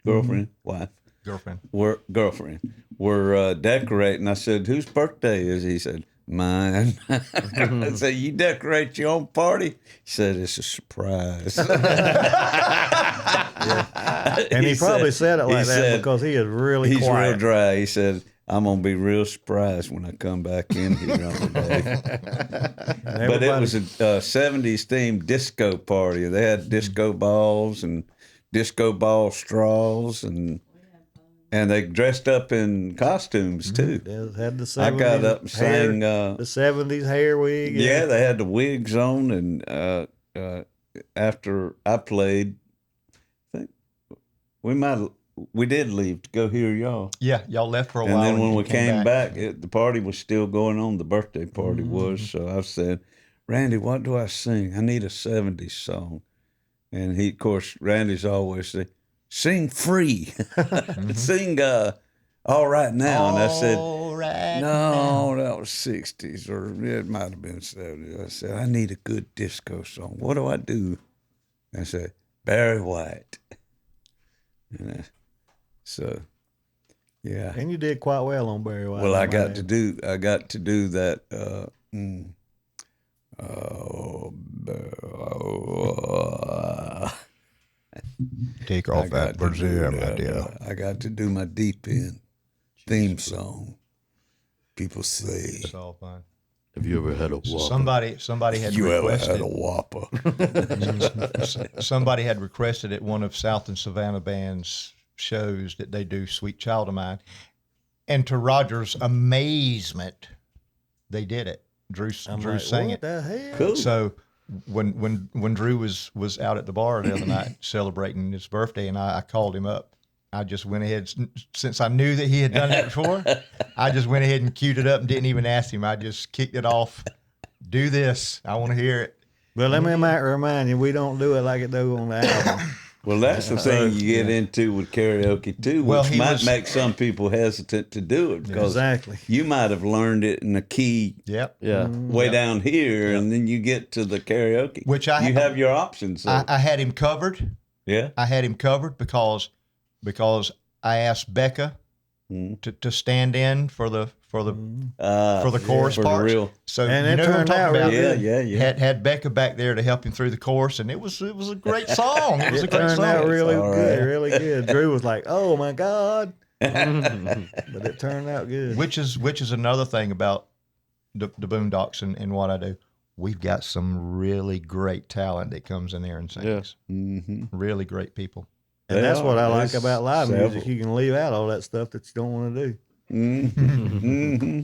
girlfriend, Girlfriend. were decorating. I said, "Whose birthday is he?" He said, "Mine." I said, "You decorate your own party?" He said, "It's a surprise." and he probably said it like that said- because he is really He's quiet. real dry. He said, "I'm gonna be real surprised when I come back in here on the day." But it was a 70s themed disco party. They had disco balls and disco ball straws, and they dressed up in costumes too. Yeah, had the 70s I got up and hair, sang. the 70s hair wig. Yeah, they had the wigs on, and after I played, I think we did leave to go hear y'all. Yeah, y'all left for a And while. then when you we came back, the party was still going on. The birthday party was. So I said, "Randy, what do I sing? I need a 70s song." And he, of course, Randy's always say, "Sing Free." Sing All Right Now. And I said, All right. "No, that was 60s, or it might have been 70s." I said, "I need a good disco song. What do I do?" I said, "Barry White." So, yeah. And you did quite well on Barry White. Well, I might got add. to do that. Take I off got that to do brazier, my that, dear. I got to do my deep end theme song. People say, It's all fine. Have you ever had a So Whopper? somebody had "You ever requested. had a Whopper?" Somebody had requested at one of South and Savannah band's shows that they do Sweet Child of Mine. And to Rodger's amazement, they did it. Drew sang it. What the hell? Cool. So when Drew was out at the bar the other night celebrating his birthday, and I called him up, I just went ahead, since I knew that he had done it before, I just went ahead and queued it up and didn't even ask him. I just kicked it off. Do this. I want to hear it. But let me remind you, we don't do it like it do on the album. Well, that's the thing you get into with karaoke too, Well, which might make some people hesitant to do it because Exactly. you might have learned it in a key Yep. Yeah. way down here, and then you get to the karaoke, Which you have your options. So. I had him covered. Yeah. I had him covered because I asked Becca to stand in for the chorus for the parts. real. So And you it know what I'm turned talking out about. really Yeah. Had Becca back there to help him through the chorus, and it was a great song. It was a great Turned song. out really all good, right. really good. Drew was like, "Oh my God," but it turned out good. Which is another thing about the Boondocks and what I do. We've got some really great talent that comes in there and sings. Mm-hmm. Really great people. And that's what I like There's about live several. music. You can leave out all that stuff that you don't want to do. Mm-hmm.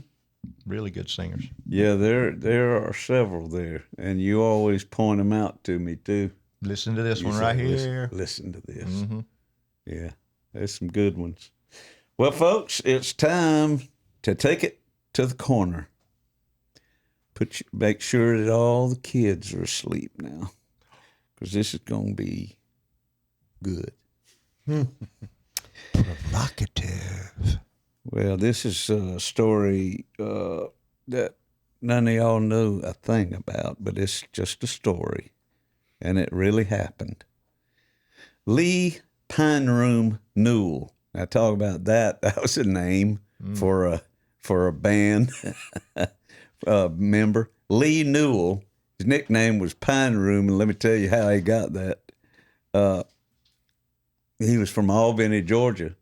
Really good singers. Yeah, there are several there, and you always point them out to me too. Listen to this You one say, right "Listen- here. Listen to this. Mm-hmm. Yeah, there's some good ones. Well, folks, it's time to take it to the corner. Make sure that all the kids are asleep now, because this is going to be good. Provocative. Well, this is a story that none of y'all know a thing about, but it's just a story, and it really happened. Lee Pine Room Newell. Now, talk about that. That was a name for a band member. Lee Newell. His nickname was Pine Room, and let me tell you how he got that. He was from Albany, Georgia,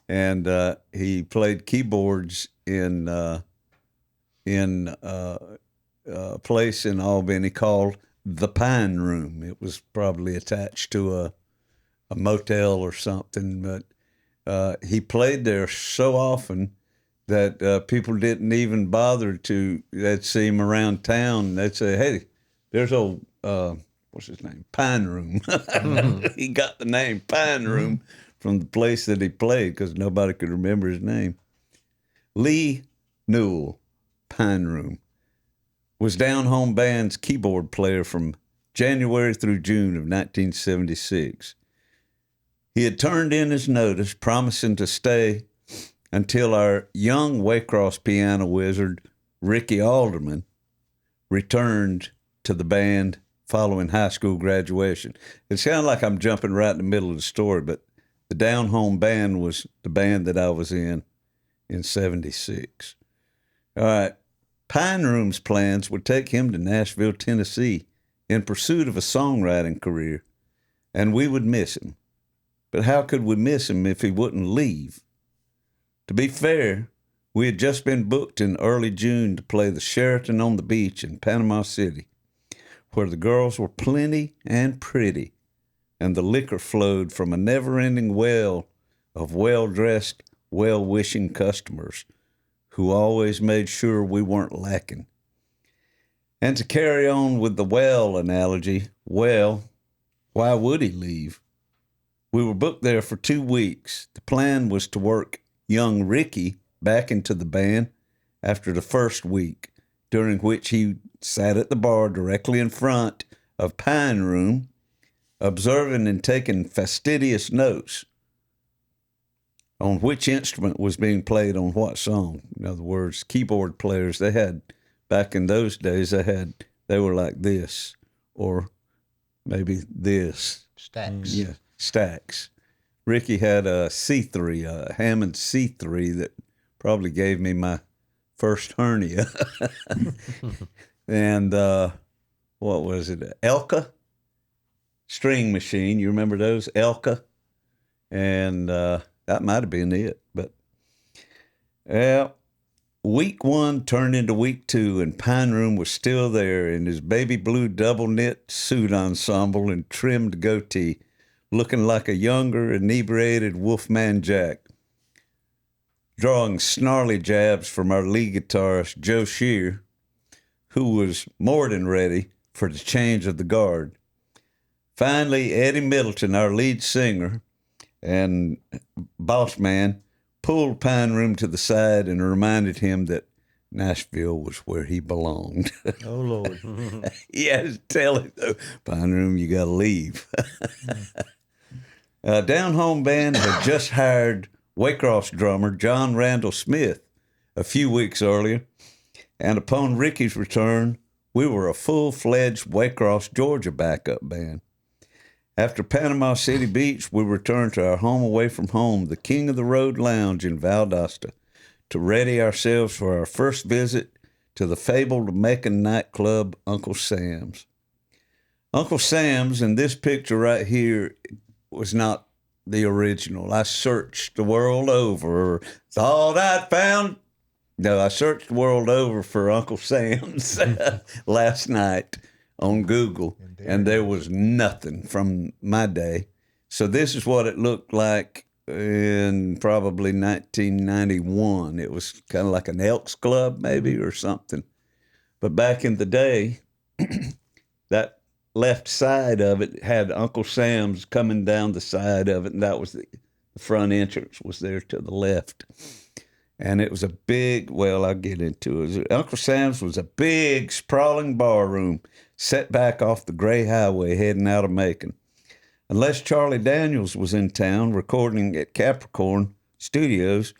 and he played keyboards in a place in Albany called the Pine Room. It was probably attached to a motel or something, but he played there so often that people didn't even bother to. They'd see him around town. They'd say, "Hey, there's old what's his name? Pine Room." He got the name Pine Room from the place that he played because nobody could remember his name. Lee Newell, Pine Room, was Down Home Band's keyboard player from January through June of 1976. He had turned in his notice, promising to stay until our young Waycross piano wizard, Ricky Alderman, returned to the band following high school graduation. It sounds like I'm jumping right in the middle of the story, but the Down Home Band was the band that I was in 76. All right. Pine Room's plans would take him to Nashville, Tennessee in pursuit of a songwriting career, and we would miss him. But how could we miss him if he wouldn't leave? To be fair, we had just been booked in early June to play the Sheraton on the Beach in Panama City, where the girls were plenty and pretty, and the liquor flowed from a never-ending well of well-dressed, well-wishing customers who always made sure we weren't lacking. And to carry on with the well analogy, well, why would he leave? We were booked there for 2 weeks. The plan was to work young Ricky back into the band after the first week, during which he sat at the bar directly in front of Pine Room, observing and taking fastidious notes on which instrument was being played on what song. In other words, keyboard players, they had, back in those days, they were like this, or maybe this. Stacks. Yeah, stacks. Ricky had a C3, a Hammond C3 that probably gave me my first hernia. And what was it? Elka string machine. You remember those? Elka. And that might have been it. But week 1 turned into week 2, and Pine Room was still there in his baby blue double knit suit ensemble and trimmed goatee, looking like a younger, inebriated Wolfman Jack, drawing snarly jabs from our lead guitarist, Joe Shear, who was more than ready for the change of the guard. Finally, Eddie Middleton, our lead singer and boss man, pulled Pine Room to the side and reminded him that Nashville was where he belonged. Oh, Lord. He had to tell him, though, Pine Room, you got to leave. Down Home Band had just hired Waycross drummer John Randall Smith a few weeks earlier, and upon Ricky's return, we were a full-fledged Waycross, Georgia backup band. After Panama City Beach, we returned to our home away from home, the King of the Road Lounge in Valdosta, to ready ourselves for our first visit to the fabled Macon nightclub, Uncle Sam's. Uncle Sam's in this picture right here was not the original. I searched the world over. Thought I'd found. No, I searched the world over for Uncle Sam's last night on Google, and there was nothing from my day. So this is what it looked like in probably 1991. It was kind of like an Elks Club maybe or something. But back in the day, that left side of it had Uncle Sam's coming down the side of it, and that was the front entrance was there to the left. And it was a big, well, I'll get into it. Uncle Sam's was a big, sprawling bar room set back off the Gray Highway heading out of Macon. Unless Charlie Daniels was in town recording at Capricorn Studios,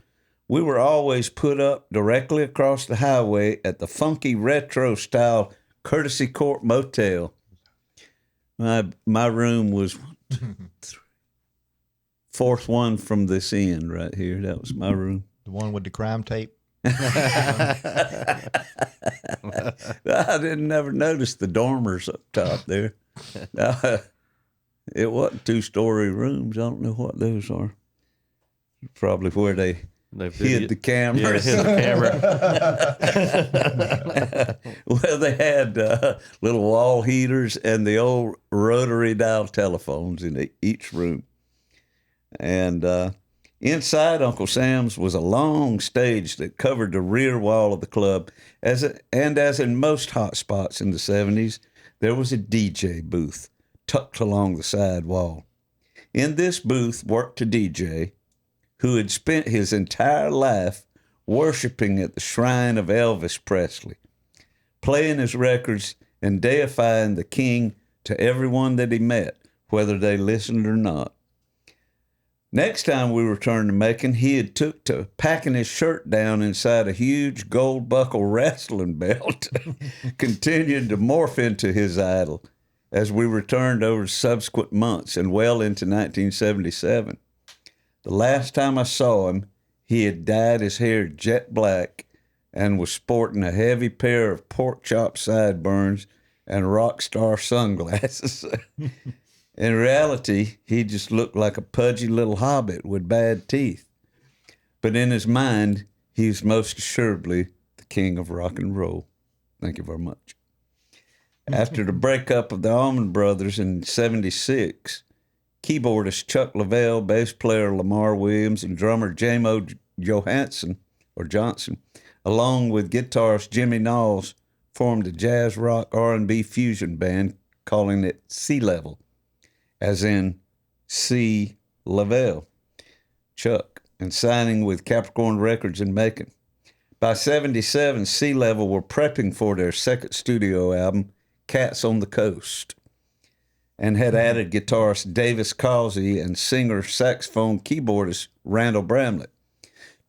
we were always put up directly across the highway at the funky retro-style Courtesy Court Motel. My room was fourth one from this end right here. That was my room. The one with the crime tape. I didn't never notice the dormers up top there. It wasn't 2-story rooms. I don't know what those are. Probably where they hid the cameras. Yeah, hid the camera. Well, they had little wall heaters and the old rotary dial telephones in each room. And inside Uncle Sam's was a long stage that covered the rear wall of the club. As in most hot spots in the 70s, there was a DJ booth tucked along the side wall. In this booth worked a DJ who had spent his entire life worshiping at the shrine of Elvis Presley, playing his records and deifying the king to everyone that he met, whether they listened or not. Next time we returned to Macon, he had took to packing his shirt down inside a huge gold buckle wrestling belt, continued to morph into his idol as we returned over subsequent months and well into 1977. The last time I saw him, he had dyed his hair jet black and was sporting a heavy pair of pork chop sideburns and rock star sunglasses. In reality, he just looked like a pudgy little hobbit with bad teeth. But in his mind, he was most assuredly the king of rock and roll. Thank you very much. After the breakup of the Allman Brothers in '76, keyboardist Chuck Lavelle, bass player Lamar Williams, and drummer J-Mo Johnson, along with guitarist Jimmy Knowles, formed a jazz rock R&B fusion band calling it Sea Level, as in C. Lavelle, Chuck, and signing with Capricorn Records in Macon. By '77, Sea Level were prepping for their second studio album, Cats on the Coast, and had added guitarist Davis Causey and singer-saxophone keyboardist Randall Bramlett,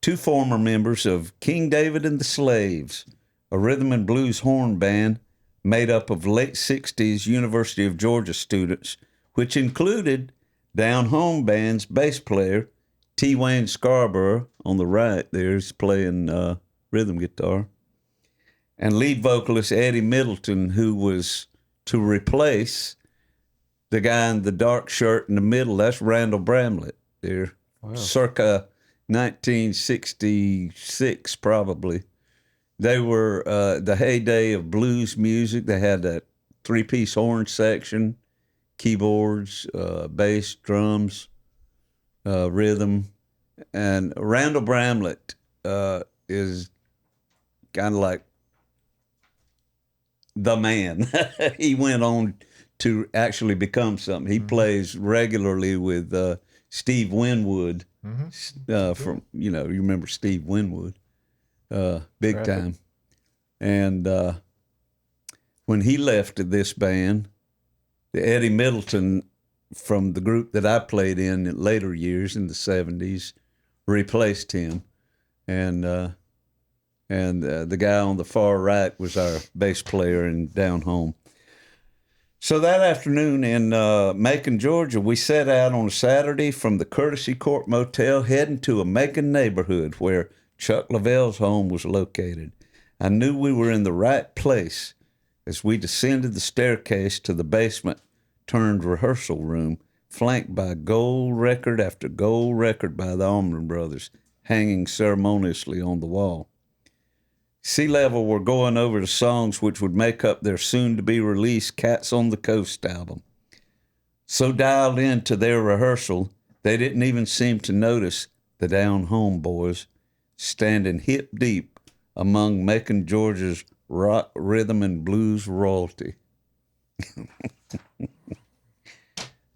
two former members of King David and the Slaves, a rhythm and blues horn band made up of late 60s University of Georgia students, which included Down Home Band's bass player, T. Wayne Scarborough, on the right there is playing rhythm guitar, and lead vocalist Eddie Middleton, who was to replace the guy in the dark shirt in the middle. That's Randall Bramlett there, wow. Circa 1966 probably. They were the heyday of blues music. They had that 3-piece horn section, keyboards, bass, drums, rhythm. And Randall Bramlett is kind of like the man. He went on to actually become something. He plays regularly with Steve Winwood from, you remember Steve Winwood, big time. And when he left this band, Eddie Middleton from the group that I played in later years in the 70s replaced him. And the guy on the far right was our bass player in Down Home. So that afternoon in Macon, Georgia, we set out on a Saturday from the Courtesy Court Motel, heading to a Macon neighborhood where Chuck Lavell's home was located. I knew we were in the right place as we descended the staircase to the basement turned rehearsal room, flanked by gold record after gold record by the Allman Brothers, hanging ceremoniously on the wall. Sea Level were going over the songs which would make up their soon-to-be-released Cats on the Coast album. So dialed into their rehearsal, they didn't even seem to notice the Down Home boys standing hip-deep among Macon, Georgia's rock, rhythm, and blues royalty.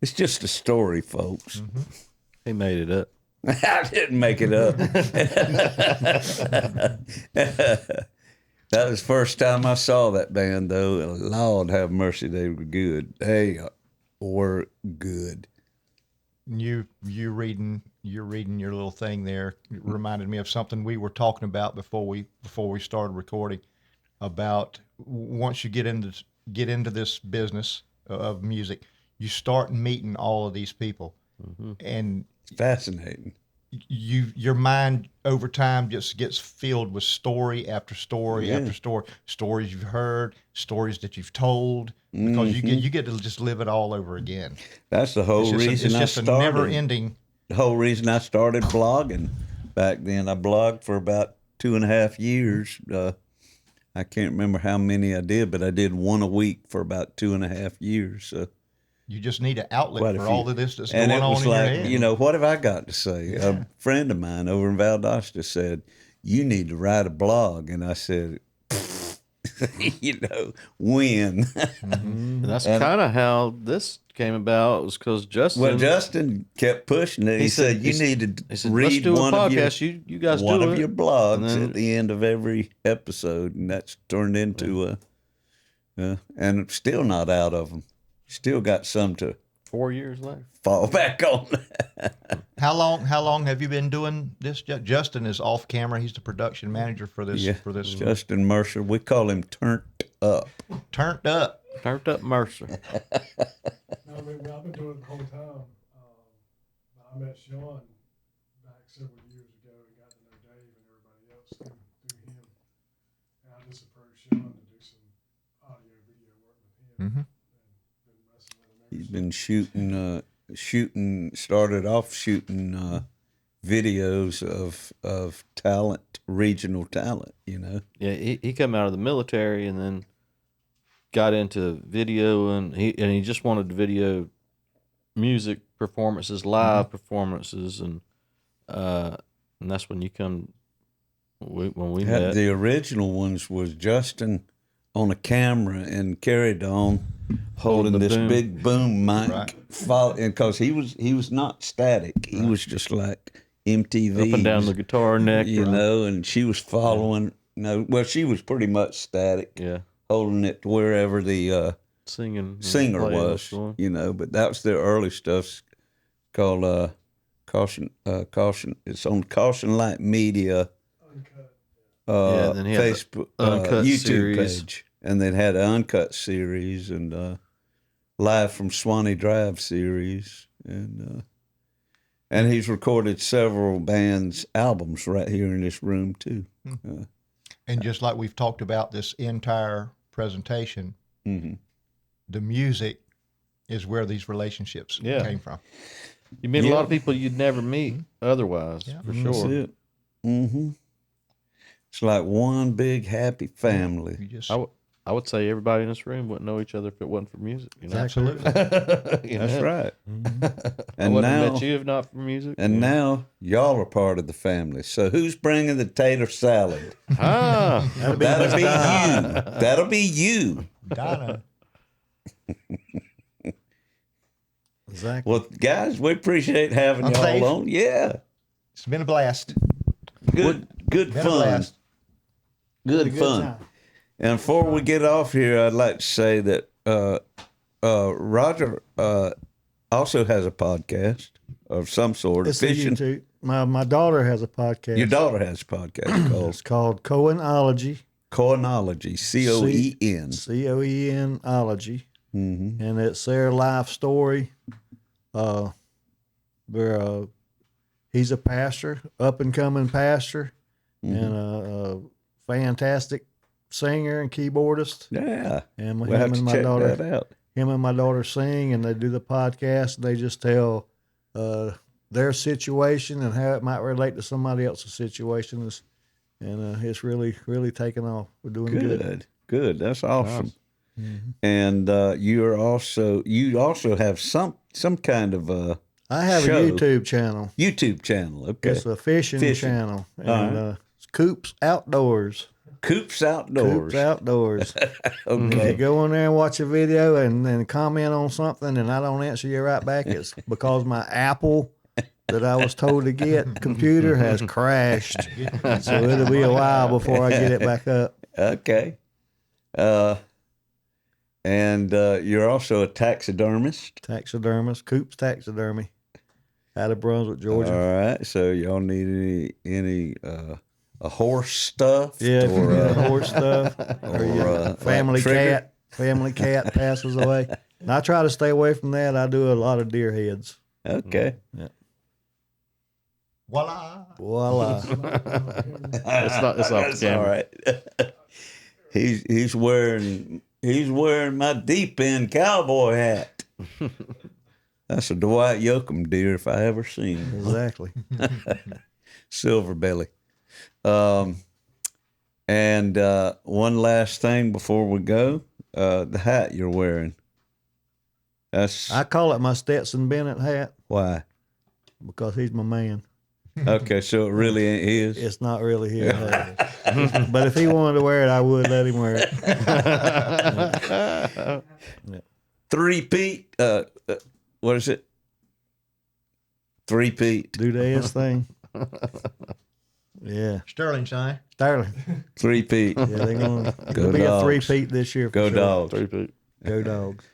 It's just a story, folks. He made it up. I didn't make it up. That was the first time I saw that band, though. Lord have mercy, they were good. They were good. You're reading your little thing there. It reminded me of something we were talking about before we started recording, about once you get into this business of music, you start meeting all of these people, and It's fascinating. Your mind over time just gets filled with story after story after story, stories you've heard, stories that you've told, because you get to just live it all over again. That's the whole reason I it's just started. a never ending. The whole reason I started blogging back then. I blogged for about 2.5 years. I can't remember how many I did, but I did one a week for about 2.5 years. So You just need an outlet quite a for few. all of this that's And going it on was in like, your head. what have I got to say? A friend of mine over in Valdosta said, you need to write a blog. And I said, when? And that's kind of how this came about. It was because Justin. Well, Justin kept pushing it. He said, you need he to said, read let's do a one of your podcast. You guys one do of it. your blogs And then- at the end of every episode, and that's turned into and still not out of them. Still got some to 4 years later. fall back on. How long have you been doing this? Justin is off camera. He's the production manager for this. Justin Mercer, we call him Turned Up. Turned up. Turned up Mercer. No, I've been doing it the whole time. I met Sean back several years ago and got to know Dave and everybody else through him. And I just approached Sean to do some audio video work with him. And been messing with him ever He's since. been started off shooting videos of talent, regional talent, Yeah, he come out of the military and then got into video, and he just wanted to video music performances, live performances, and that's when you come. When we met. The original ones was Justin on a camera and carried on holding the this boom. big boom mic, Right. and because he was not static, he was just like MTV, Up and down the guitar neck. and she was following. She was pretty much static, Yeah, holding it to wherever the singing. singer playing was, going. But that was their early stuff, called Caution. It's on Caution Light Media. Then he had the Facebook, Uncut YouTube series. page, and then had an Uncut series and Live from Swanee Drive series, and he's recorded several bands' albums right here in this room too. And just like we've talked about this entire presentation, the music is where these relationships Yeah. came from. You meet a lot of people you'd never meet otherwise, for That's sure. it. It's like one big happy family. You just I would say everybody in this room wouldn't know each other if it wasn't for music. You know? Absolutely. That's right. I And wouldn't have now, met you if not for music. and now y'all are part of the family. So who's bringing the tater salad? Ah, That'll be you. That'll be you. Donna. Exactly. Well, guys, we appreciate having I'm y'all safe. on. Yeah, It's been a blast. good Been a fun. blast. Good fun. time. And before we get off here, I'd like to say that Roger also has a podcast of some sort. It's a Fishing. YouTube. My daughter has a podcast. Your daughter has a podcast called It's called Coenology. Coenology, COEN. COENology. Mm-hmm. And it's their life story. He's a pastor, up and coming pastor, and a fantastic singer and keyboardist. Yeah, And we'll have to check that out. him and my daughter sing, and they do the podcast. They just tell their situation and how it might relate to somebody else's situation. And it's really, really taken off. We're doing good. Good. That's awesome. And you also have some kind of I have show. a YouTube channel. YouTube channel. Okay, It's a fishing channel. And right. it's Coops Outdoors. Coops Outdoors. Coops Outdoors. Okay. If you go in there and watch a video and then comment on something and I don't answer you right back, it's because my Apple that I was told to get computer has crashed. So it'll be a while before I get it back up. Okay. And you're also a taxidermist. Taxidermist, Coops Taxidermy, out of Brunswick, Georgia. All right. So y'all need any a horse stuff? Yeah, if you Or, need horse stuff, or your family trigger? cat passes away. And I try to stay away from that. I do a lot of deer heads. Okay. Voila. Voila. it's not. It's off the That's all camera. right. He's wearing my deep end cowboy hat. That's a Dwight Yoakam deer if I ever seen him. Exactly. Silver belly. And one last thing before we go, the hat you're wearing. That's I call it my Stetson Bennett hat why. because he's my man. Okay, so it really ain't his. It's not really his hat. But if he wanted to wear it, I would let him wear it. Three-peat. What is it? Three-peat. Do the ass thing. Yeah. Sterling sign. Sterling. Three-peat. Yeah, they're going Go to be a Dogs. three-peat this year. For Go sure. Dogs. 3 feet. Go Dogs.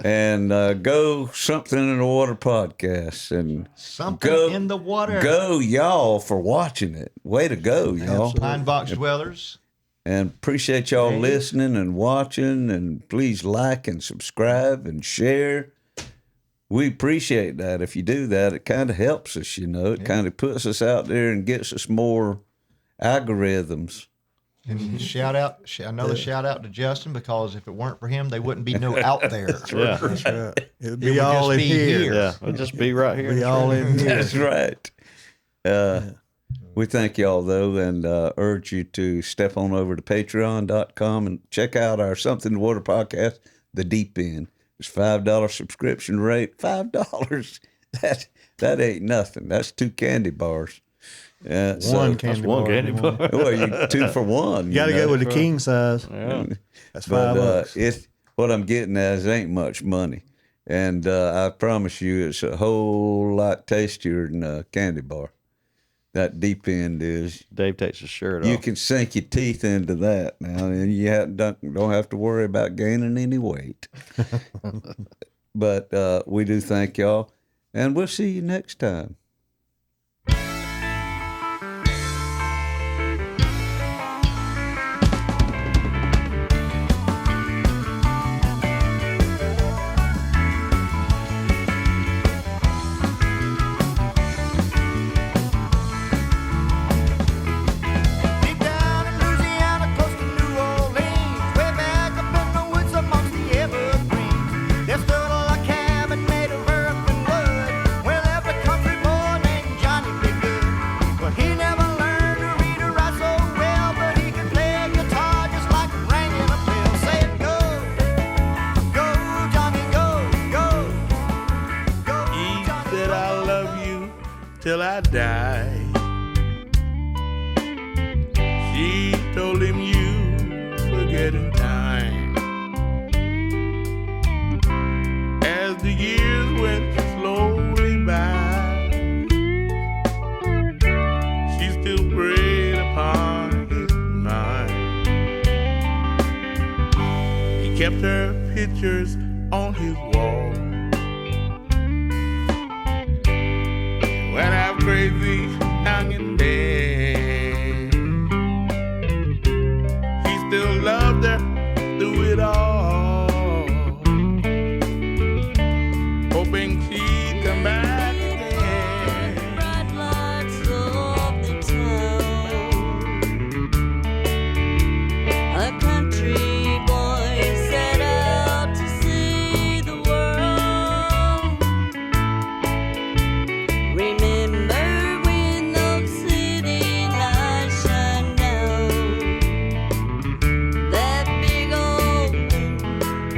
And go Something in the Water podcast. And Something Go- in the water. go y'all for watching it. Way to go, y'all. Pine Box Dwellers. And appreciate y'all listening and watching. And please like and subscribe and share. We appreciate that. If you do that, it kind of helps us, you know. It kind of puts us out there and gets us more algorithms. And shout out to Justin, because if it weren't for him, they wouldn't be no out there. Yeah. That's right. It would It be would all just in be here. here. Yeah. It'll just be right here. Be all in here. That's right. We thank y'all, though, and urge you to step on over to patreon.com and check out our Something in the Water podcast, The Deep End. It's $5 subscription rate. $5. That ain't nothing. That's 2 candy bars. One candy one bar. candy bar. Well, you 2 for 1. You got to go with the king size. Yeah. That's But $5. it's what I'm getting at is ain't much money, and I promise you, it's a whole lot tastier than a candy bar. That Deep End is. Dave takes his shirt You off. can sink your teeth into that now, and you don't have to worry about gaining any weight. But we do thank y'all, and we'll see you next time. Deep down in Louisiana, close to New Orleans, way back up in the woods amongst the evergreens, there stood a log cabin made of earth and wood, where every country boy till I die. She told him you forget in time. As the years went slowly by, she still preyed upon his mind. He kept her pictures on his wall. When I'm crazy, young and dead, he still loved her through it all, hoping she'd come back again. Bright lights of the town, a country boy set out to see the world. Remember when those city lights shine down, that big old moon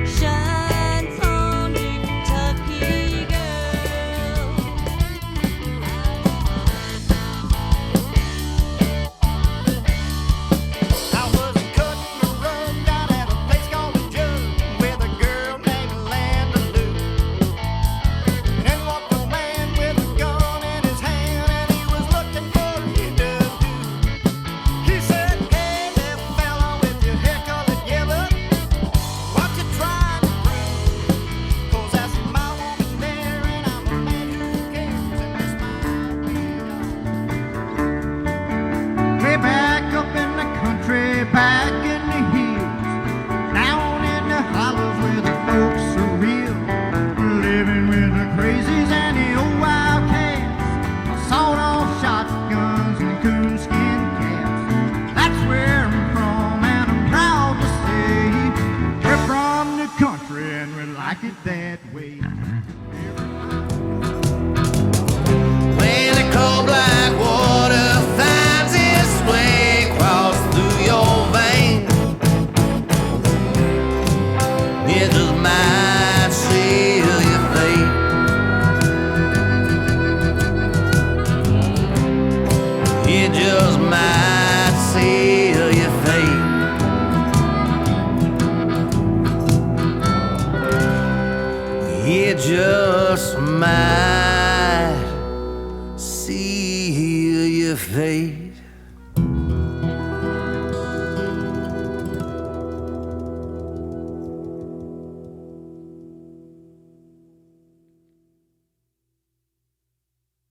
shines on you, Kentucky girl. I was cutting a rug down at a place called the Jug with a girl named Landa Lou. And in walked a man with a gun in his hand, and he was looking for you to do. He said, "Hey there, fella, with your hair colored yellow, what you trying to prove? 'Cause that's my woman there, and I'm a man who cares, and this might be all." Way back up in the country, back in the hills, down in the hollows where the folks are real, living with the crazies and the old wildcats, sawed-off shotguns and coonskin caps. That's where I'm from, and I'm proud to say we're from the country and we like it that way. When the cold black water finds its way across through your veins, it just might seal your fate. It just might seal your fate. It just might seal your fate.